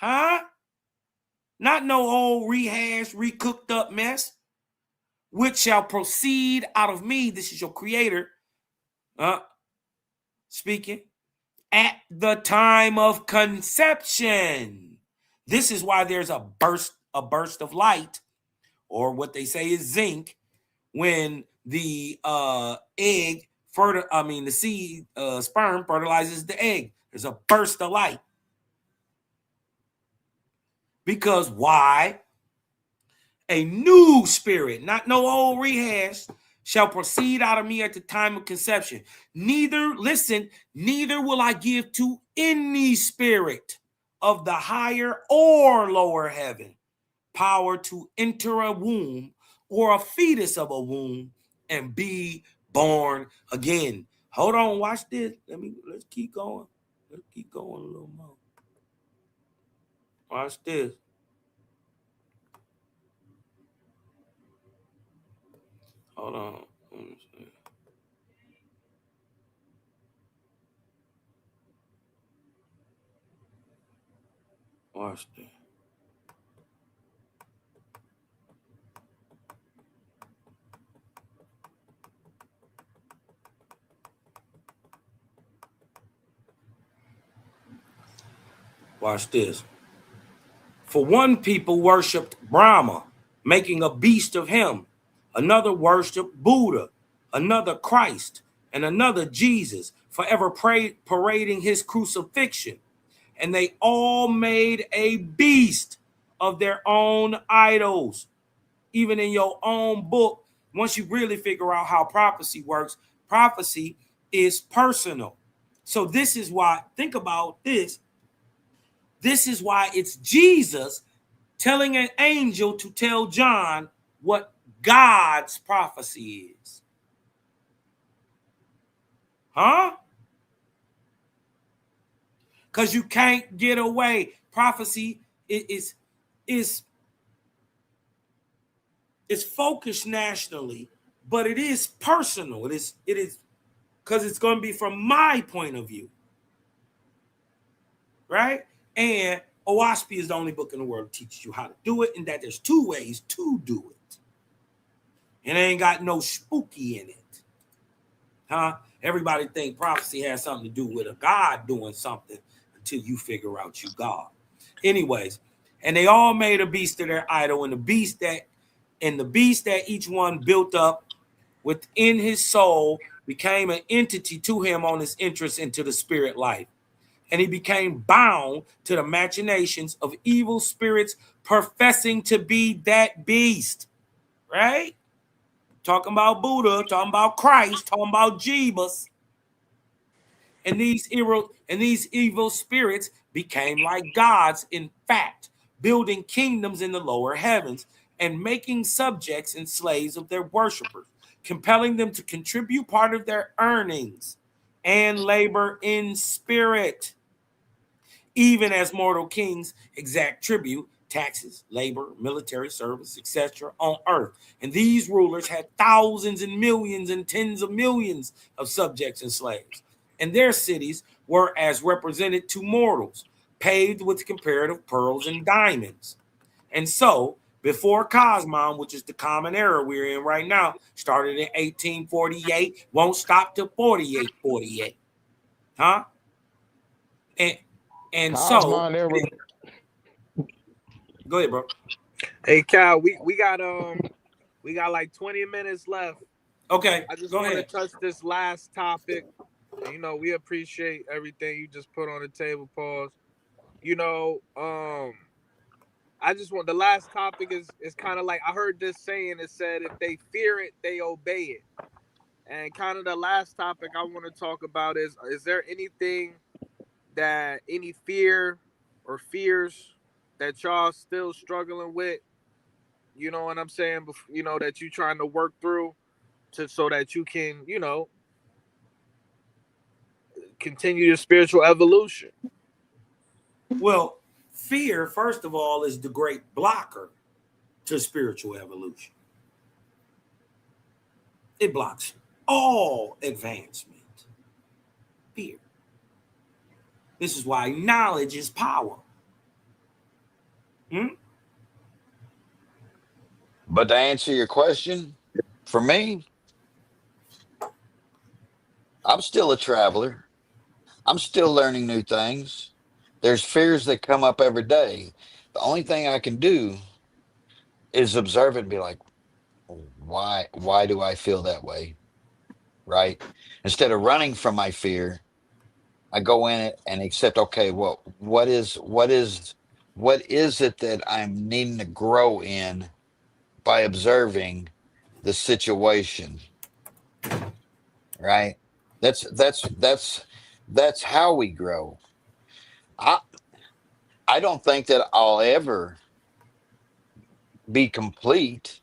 Not no old rehashed, recooked up mess, which shall proceed out of me. This is your creator speaking. At the time of conception. This is why there's a burst of light, or what they say is zinc, when the egg the seed sperm fertilizes the egg. There's a burst of light. Because why? A new spirit, not no old rehash, shall proceed out of me at the time of conception. Neither will I give to any spirit of the higher or lower heaven power to enter a womb or a fetus of a womb and be born again. Hold on, watch this. Let's keep going. Let's keep going a little more. Watch this. Hold on. Watch this. Watch this. For one people worshipped Brahma, making a beast of him. Another worshipped Buddha, another Christ, and another Jesus, forever parading his crucifixion. And they all made a beast of their own idols. Even in your own book, once you really figure out how prophecy works, prophecy is personal. So this is why, think about this. This is why it's Jesus telling an angel to tell John what God's prophecy is. Huh? Because you can't get away. Prophecy is focused nationally, but it is personal. It is because it's going to be from my point of view. Right? And OWASP is the only book in the world that teaches you how to do it, and that there's 2 ways to do it. And it ain't got no spooky in it. Huh? Everybody think prophecy has something to do with a God doing something until you figure out you God. Anyways, and they all made a beast of their idol, and the beast that each one built up within his soul became an entity to him on his entrance into the spirit life. And he became bound to the machinations of evil spirits professing to be that beast. Right? Talking about Buddha, talking about Christ, talking about Jesus. And these evil spirits became like gods, in fact, building kingdoms in the lower heavens and making subjects and slaves of their worshipers, compelling them to contribute part of their earnings and labor in spirit. Even as mortal kings exact tribute, taxes, labor, military service, etc. on earth. And these rulers had thousands and millions and tens of millions of subjects and slaves. And their cities were as represented to mortals, paved with comparative pearls and diamonds. And so, before Cosmon, which is the common era we're in right now, started in 1848, won't stop till 48. Huh? And so, Cosmon era. go ahead, bro. Hey Cal, we got like 20 minutes left. Okay, I just go want to ahead. touch this last topic. You know, we appreciate everything you just put on the table, pause. You know, I just want the last topic is kind of like I heard this saying. It said if they fear it, they obey it. And kind of the last topic I want to talk about is there anything that any fear or fears that y'all still struggling with? You know what I'm saying? You know that you trying to work through so that you can continue your spiritual evolution. Well, fear, first of all, is the great blocker to spiritual evolution. It blocks all advancement. Fear. This is why knowledge is power. But to answer your question, for me, I'm still a traveler. I'm still learning new things. There's fears that come up every day. The only thing I can do is observe it and be like, why do I feel that way? Right? Instead of running from my fear, I go in it and accept, okay, well, what is it that I'm needing to grow in by observing the situation, right? That's how we grow. I I don't think that I'll ever be complete.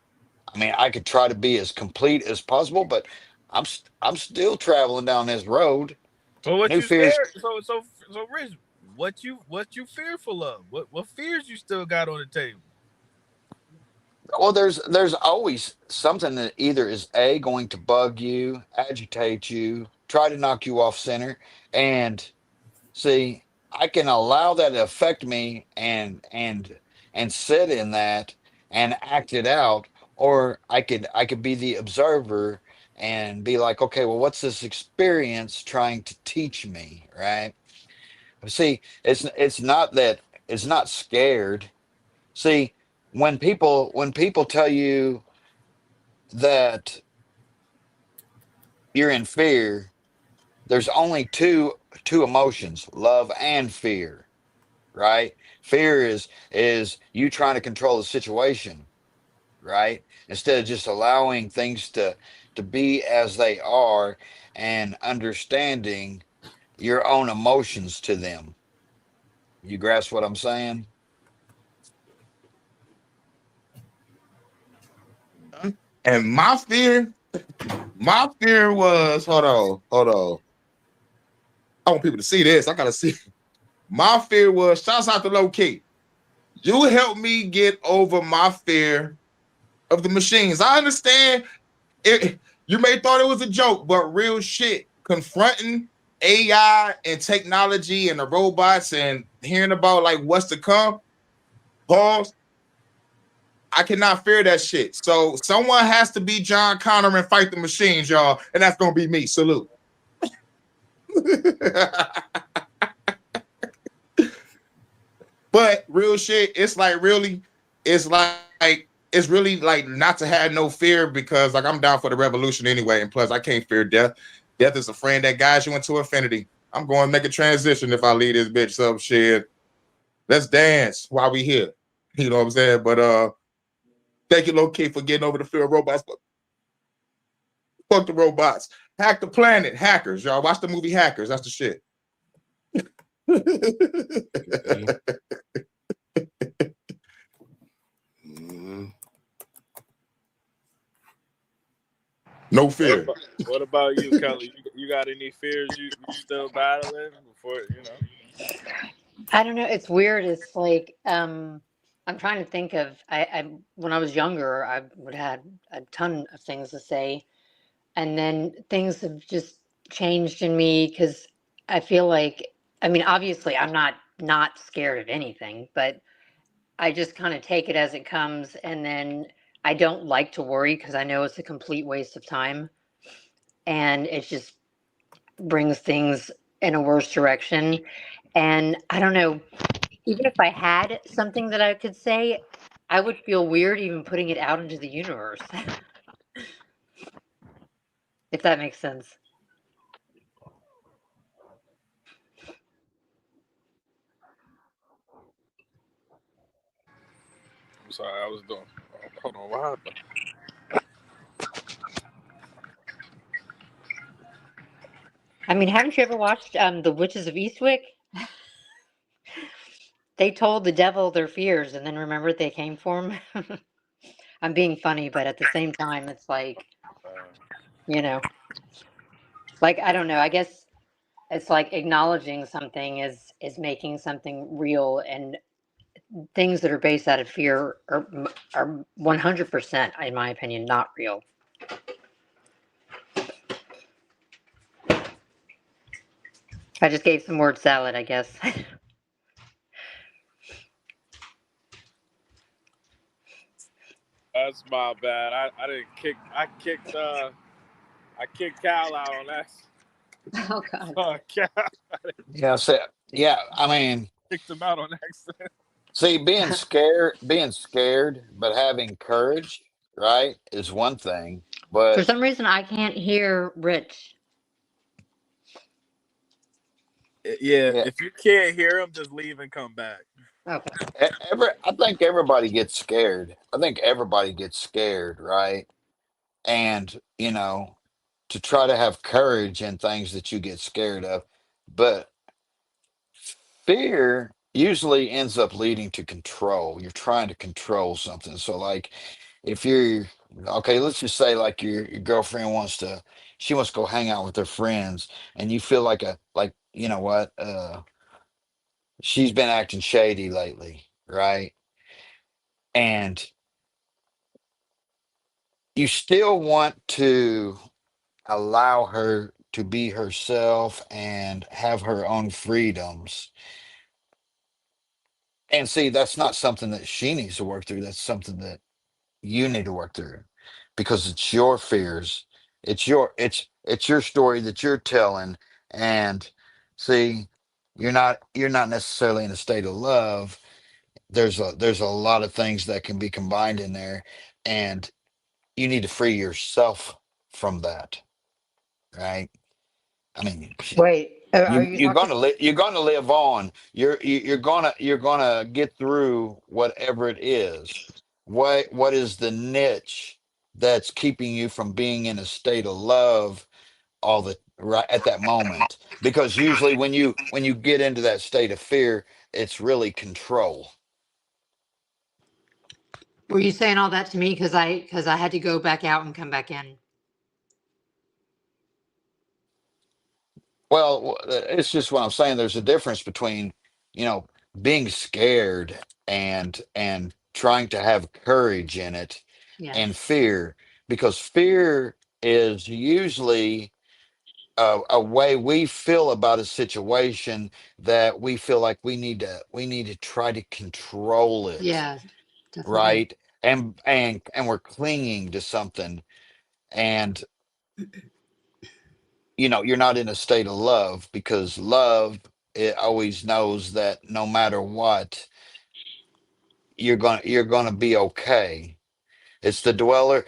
I mean, I could try to be as complete as possible, but I'm still traveling down this road. So what New you fears. scared? So Rich, what you fearful of? What fears you still got on the table? Well, there's always something that either is A, going to bug you, agitate you, try to knock you off center. And see, I can allow that to affect me and sit in that and act it out, or I could be the observer and be like, okay, well, what's this experience trying to teach me, right? See, it's not that it's not scared. See, when people tell you that you're in fear, there's only two emotions, love and fear, right? Fear is you trying to control the situation, right? Instead of just allowing things to be as they are and understanding your own emotions to them. You grasp what I'm saying? And my fear was, hold on. I want people to see this. I gotta see. My fear was, shouts out to Low Key. You helped me get over my fear of the machines. I understand it. You may thought it was a joke, but real shit. Confronting AI and technology and the robots and hearing about like what's to come. Pause. I cannot fear that shit. So someone has to be John Connor and fight the machines, y'all, and that's gonna be me. Salute. But real shit, it's like it's really like not to have no fear because like I'm down for the revolution anyway, and plus I can't fear death. Death is a friend that guides you into infinity. I'm going to make a transition if I leave this bitch some shit. Let's dance while we here. You know what I'm saying? But thank you, Low Key, for getting over the fear of robots. Fuck the robots. Hack the planet. Hackers, y'all. Watch the movie Hackers. That's the shit. No fear. What about you, Kelly? You got any fears you still battling before you know? I don't know. It's weird. It's like I'm trying to think of. I when I was younger, I would had a ton of things to say, and then things have just changed in me because I feel like. I mean, obviously, I'm not scared of anything, but I just kind of take it as it comes, and then I don't like to worry because I know it's a complete waste of time, and it just brings things in a worse direction. And I don't know, even if I had something that I could say, I would feel weird even putting it out into the universe, if that makes sense. I'm sorry, I was doing. Hold on, what happened? I mean, haven't you ever watched The Witches of Eastwick? They told the devil their fears and then remembered they came for him. I'm being funny, but at the same time, it's like, you know, like I don't know. I guess it's like acknowledging something is making something real, and things that are based out of fear are 100%, in my opinion, not real. I just gave some word salad, I guess. That's my bad. I didn't kick. I kicked Cal out on that. Oh God. Cal. Yeah, so yeah, I mean, Kicked him out on accident. See, being scared, but having courage, right, is one thing. For But some reason, I can't hear Rich. Yeah, yeah, if you can't hear him, just leave and come back. Okay. I think everybody gets scared. I think everybody gets scared, right? And to try to have courage in things that you get scared of, but fear usually ends up leading to control. You're trying to control something. So, like, if you're okay, let's just say like your girlfriend she wants to go hang out with her friends, and you feel like you know what, she's been acting shady lately, right? And you still want to allow her to be herself and have her own freedoms. And see, that's not something that she needs to work through. That's something that you need to work through because it's your fears. It's your story that you're telling. And see, you're not necessarily in a state of love. There's a lot of things that can be combined in there, and you need to free yourself from that, right? I mean, Wait, are you you're talking? gonna live on. You're gonna get through whatever it is. What is the niche that's keeping you from being in a state of love all the right at that moment? Because usually when you get into that state of fear, it's really control. Were you saying all that to me because I had to go back out and come back in? Well, it's just what I'm saying. There's a difference between, you know, being scared and trying to have courage in it Yeah. and fear, because fear is usually a way we feel about a situation that we feel like we need to try to control it, Yeah, definitely. right? And we're clinging to something, and you're not in a state of love, because love, it always knows that no matter what, you're gonna be okay. It's the dweller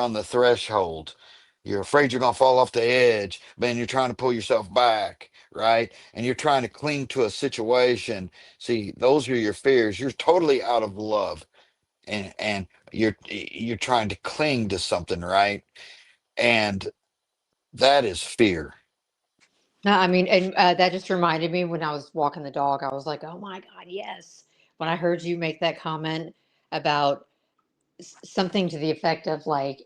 on the threshold. You're afraid you're gonna fall off the edge, man. You're trying to pull yourself back, right? And you're trying to cling to a situation. See, those are your fears. You're totally out of love, and you're trying to cling to something, right? And that is fear. No, I mean, and that just reminded me when I was walking the dog, I was like, oh my God, yes. When I heard you make that comment about something to the effect of like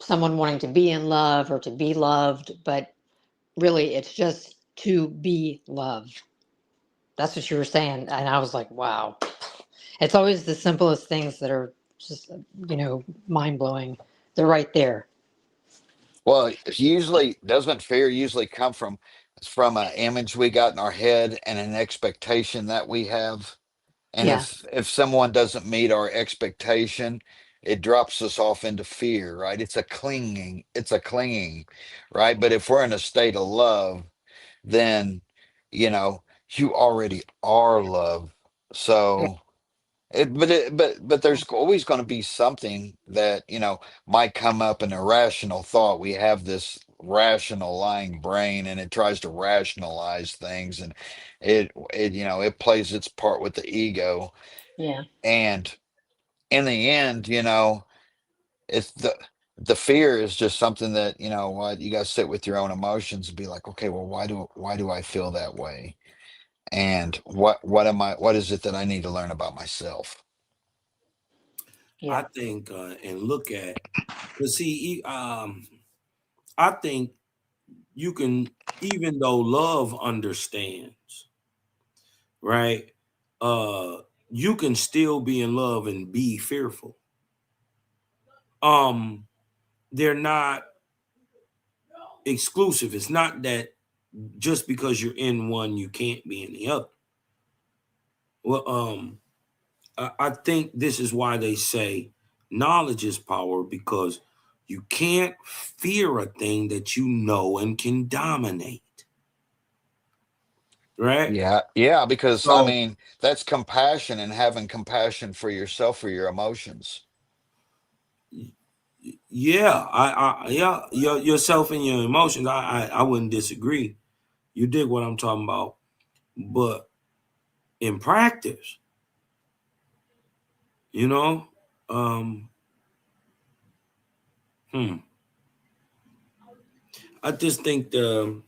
someone wanting to be in love or to be loved, but really it's just to be loved. That's what you were saying. And I was like, wow. It's always the simplest things that are just, mind blowing. They're right there. Well, usually doesn't fear usually come from an image we got in our head and an expectation that we have. And Yeah. if someone doesn't meet our expectation, it drops us off into fear, right? It's a clinging, right? But if we're in a state of love, then you already are love. Yeah. So but there's always going to be something that might come up, an irrational thought. We have this rational lying brain, and it tries to rationalize things, and it plays its part with the ego. Yeah. And in the end, it's the fear is just something that what you got to sit with your own emotions and be like, okay, well, why do I feel that way, and what is it that I need to learn about myself? Yeah. I think and look at, but see, I think you can, even though love understands, right? Uh, you can still be in love and be fearful. Um, they're not exclusive. It's not that just because you're in one, you can't be in the other. Well, I think this is why they say knowledge is power, because you can't fear a thing that you know and can dominate. right? Yeah, because I So mean, that's compassion and having compassion for yourself, for your emotions. yeah, yeah, yourself and your emotions. I wouldn't disagree. You dig what I'm talking about, but in practice, you know, um, hmm, I just think there's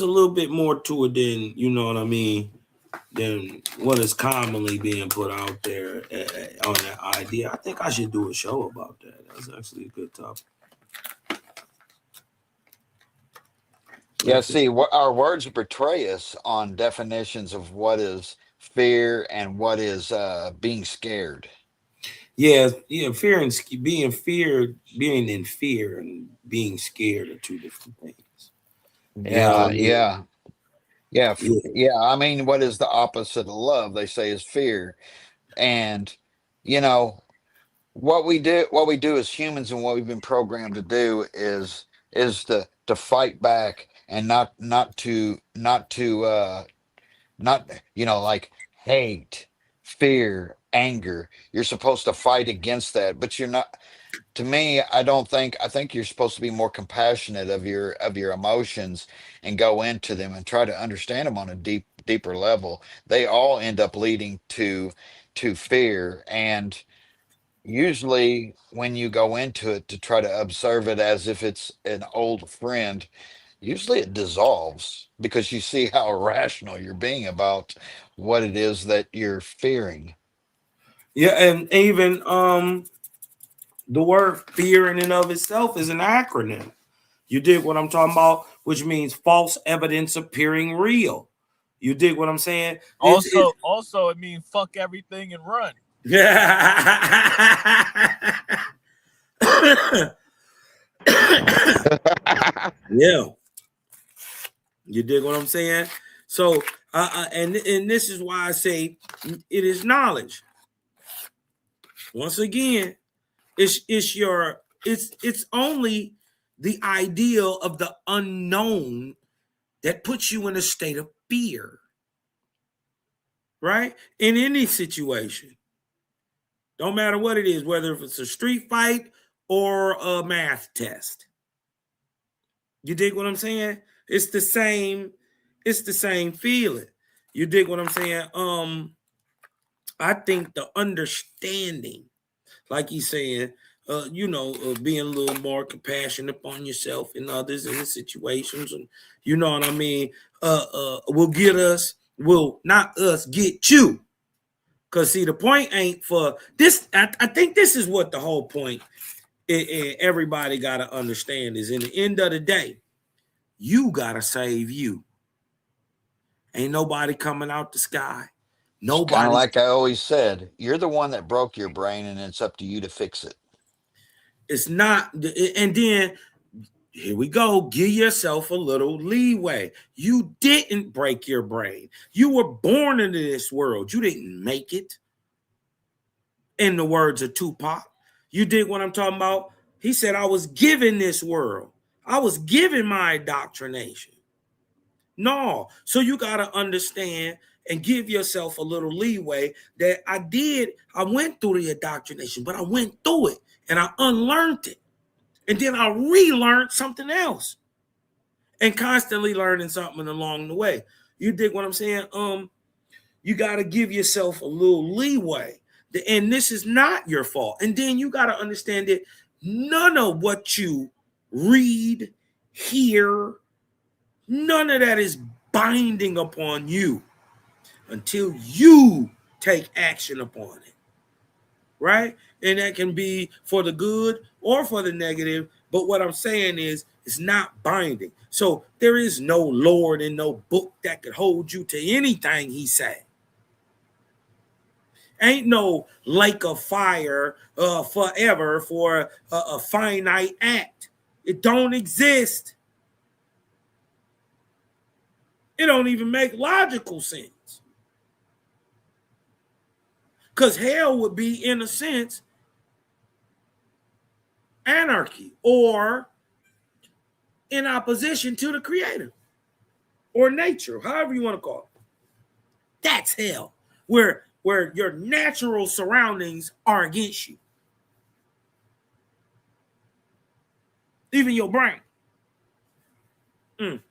a little bit more to it than, you know what I mean, than what is commonly being put out there on that idea. I think I should do a show about that. That's actually a good topic. Yeah, That's it. see, what our words betray us on definitions of what is fear and what is being scared. Yeah, yeah. Being in fear and being scared are two different things. You know what I Yeah, mean? yeah, yeah, Yeah, yeah. I mean, what is the opposite of love? They say is fear. And you know, what we do as humans and what we've been programmed to do is to fight back and not like hate, fear, anger. You're supposed to fight against that, but you're not. To me, I think you're supposed to be more compassionate of your emotions and go into them and try to understand them on a deeper level. They all end up leading to fear, and usually when you go into it to try to observe it as if it's an old friend, usually it dissolves because you see how irrational you're being about what it is that you're fearing. yeah, and even the word fear in and of itself is an acronym. You dig what I'm talking about? Which means false evidence appearing real. You dig what I'm saying? Also, it means fuck everything and run. Yeah, you dig what I'm saying? So, and this is why I say it is knowledge. Once again, it's only the ideal of the unknown that puts you in a state of fear, right? In any situation, don't matter what it is, whether if it's a street fight or a math test. You dig what I'm saying? It's the same. It's the same feeling. You dig what I'm saying? I think the understanding, like he's saying, being a little more compassionate upon yourself and others in the situations, and you know what I mean, will not us get you. Cause see, the point ain't for this. I think this is what the whole point. Everybody got to understand is in the end of the day, you gotta save you. Ain't nobody coming out the sky. It's kind of Nobody's. like I always said, you're the one that broke your brain, and it's up to you to fix it. It's not. And then here we go. Give yourself a little leeway. You didn't break your brain. You were born into this world. You didn't make it. In the words of Tupac, you did what I'm talking about. He said, I was given this world. I was given my indoctrination. No. So you got to understand and give yourself a little leeway that I went through the indoctrination, but I went through it and I unlearned it. And then I relearned something else and constantly learning something along the way. You dig what I'm saying? You got to give yourself a little leeway. And this is not your fault. And then you got to understand that none of what you read, hear, none of that is binding upon you until you take action upon it. Right? And that can be for the good or for the negative. But what I'm saying is, it's not binding. So there is no Lord and no book that could hold you to anything he said. Ain't no lake of fire forever for a finite act. It don't exist. It don't even make logical sense. Because hell would be, in a sense, anarchy or in opposition to the creator. or nature, however you want to call it. That's hell, where your natural surroundings are against you, even your brain. Mm.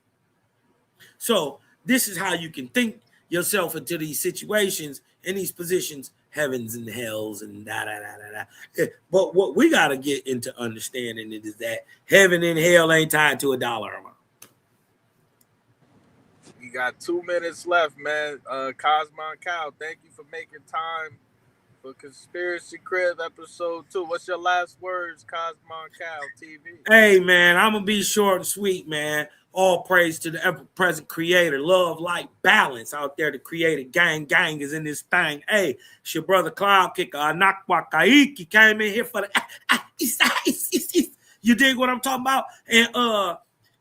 So this is how you can think yourself into these situations, in these positions, heavens and hells and da da da da da. But what we gotta get into understanding it is that heaven and hell ain't tied to a dollar amount. We got 2 minutes left, man. Cosmo and Cal, thank you for making time for Conspiracy Crib episode 2. What's your last words, Cosmo and Cal TV? Hey man, I'm gonna be short and sweet, man. All praise to the ever-present creator. Love, light, balance out there. The creator gang is in this thing. Hey, it's your brother Cloud Kicker. Anakwa Kaiki came in here for the you dig what I'm talking about? And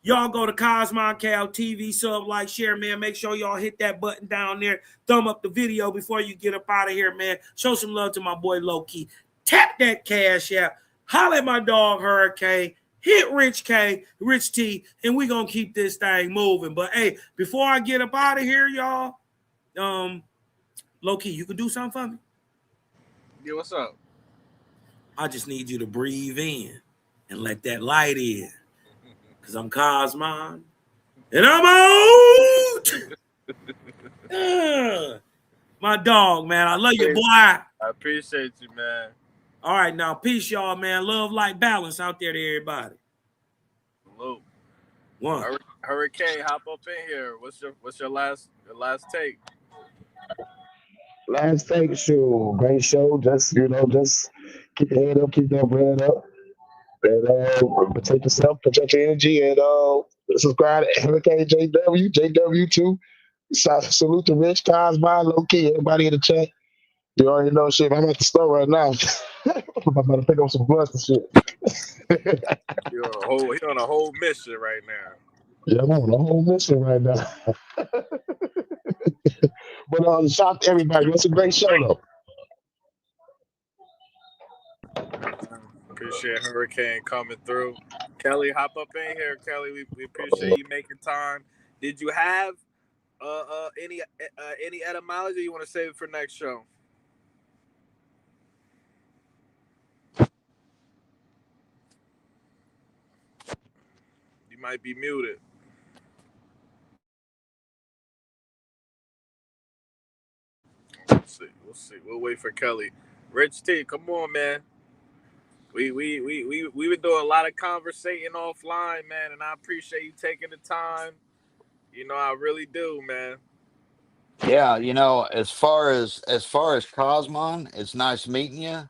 y'all go to Cosmo Cal TV, sub, like, share, man. Make sure y'all hit that button down there. Thumb up the video before you get up out of here, man. Show some love to my boy Low Key. Tap that cash app. Holler at my dog Hurricane. Hit Rich K, Rich T, and we gonna keep this thing moving. But hey, before I get up out of here, y'all, Low Key, you can do something for me? Yeah, what's up? I just need you to breathe in and let that light in. Cause I'm Cosmon. And I'm out. My dog, man. I love you, boy. I appreciate you, man. All right, now peace, y'all, man. Love, light, balance out there to everybody. Salute. One. Hurricane, hop up in here. What's your last take? Last take, show, great show. Just just keep your head up, keep that bread up, and protect yourself, protect your energy, and subscribe to Hurricane JW2. Salute to Rich, Cosby, Low Key, everybody in the chat. You already know shit. I'm at the store right now. I'm about to pick up some blunts and shit. You're on a whole mission right now. Yeah, I'm on a whole mission right now. But shout out to everybody. It's a great show though. Appreciate Hurricane coming through. Kelly, hop up in here. Kelly, we appreciate you making time. Did you have any etymology you want to save for next show? You might be muted. We'll see. We'll wait for Kelly. Rich T, come on, man. We been doing a lot of conversating offline, man, and I appreciate you taking the time. I really do, man. Yeah, as far as Cosmon, it's nice meeting you.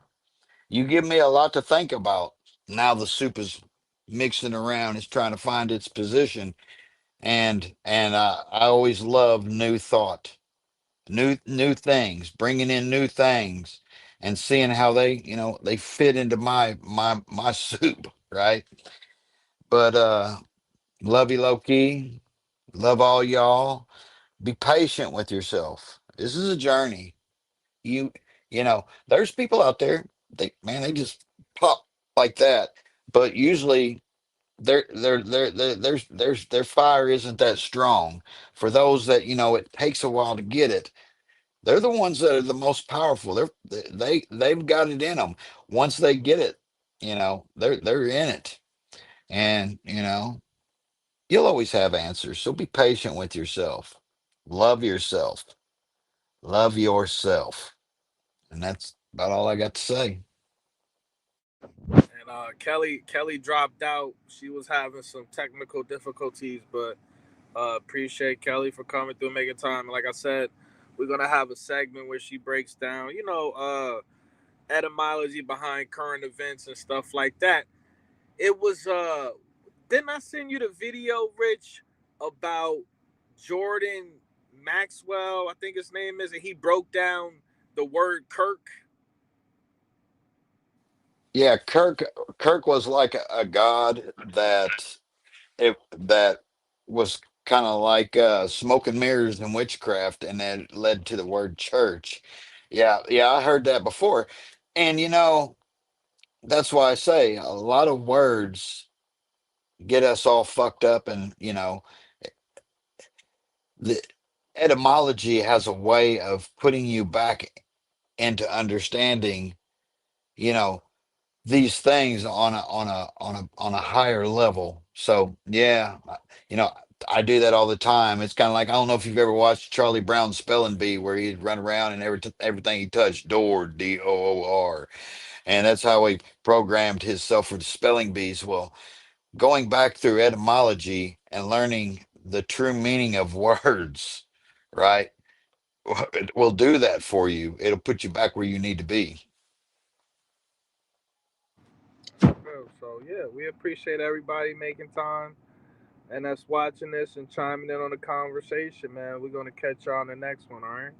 You give me a lot to think about. Now the soup is mixing around, it's trying to find its position, and I always love new thought, new things, bringing in new things, and seeing how they fit into my soup, right? But love you, low key. Love all y'all. Be patient with yourself. This is a journey. You there's people out there. They just pop like that. But usually their fire isn't that strong. For those that it takes a while to get it. They're the ones that are the most powerful. They've got it in them. Once they get it, they're in it, and you'll always have answers. So be patient with yourself. Love yourself. Love yourself. And that's about all I got to say. And Kelly dropped out. She was having some technical difficulties, but appreciate Kelly for coming through, making time. And like I said, we're gonna have a segment where she breaks down, etymology behind current events and stuff like that. It was didn't I send you the video, Rich, about Jordan Maxwell, I think his name is, and he broke down the word Kirk. Yeah, Kirk was like a god that was kind of like smoke and mirrors and witchcraft, and that led to the word church. Yeah, I heard that before. And that's why I say a lot of words get us all fucked up, and the etymology has a way of putting you back into understanding, you know, these things on a higher level. So yeah, you know, I do that all the time. It's kind of like, I don't know if you've ever watched Charlie Brown's Spelling Bee, where he'd run around and everything he touched, door, Door, and that's how he programmed himself for the spelling bees. Well, going back through etymology and learning the true meaning of words, right? It will do that for you. It'll put you back where you need to be. So yeah, we appreciate everybody making time and us watching this and chiming in on the conversation, man. We're gonna catch y'all on the next one, all right?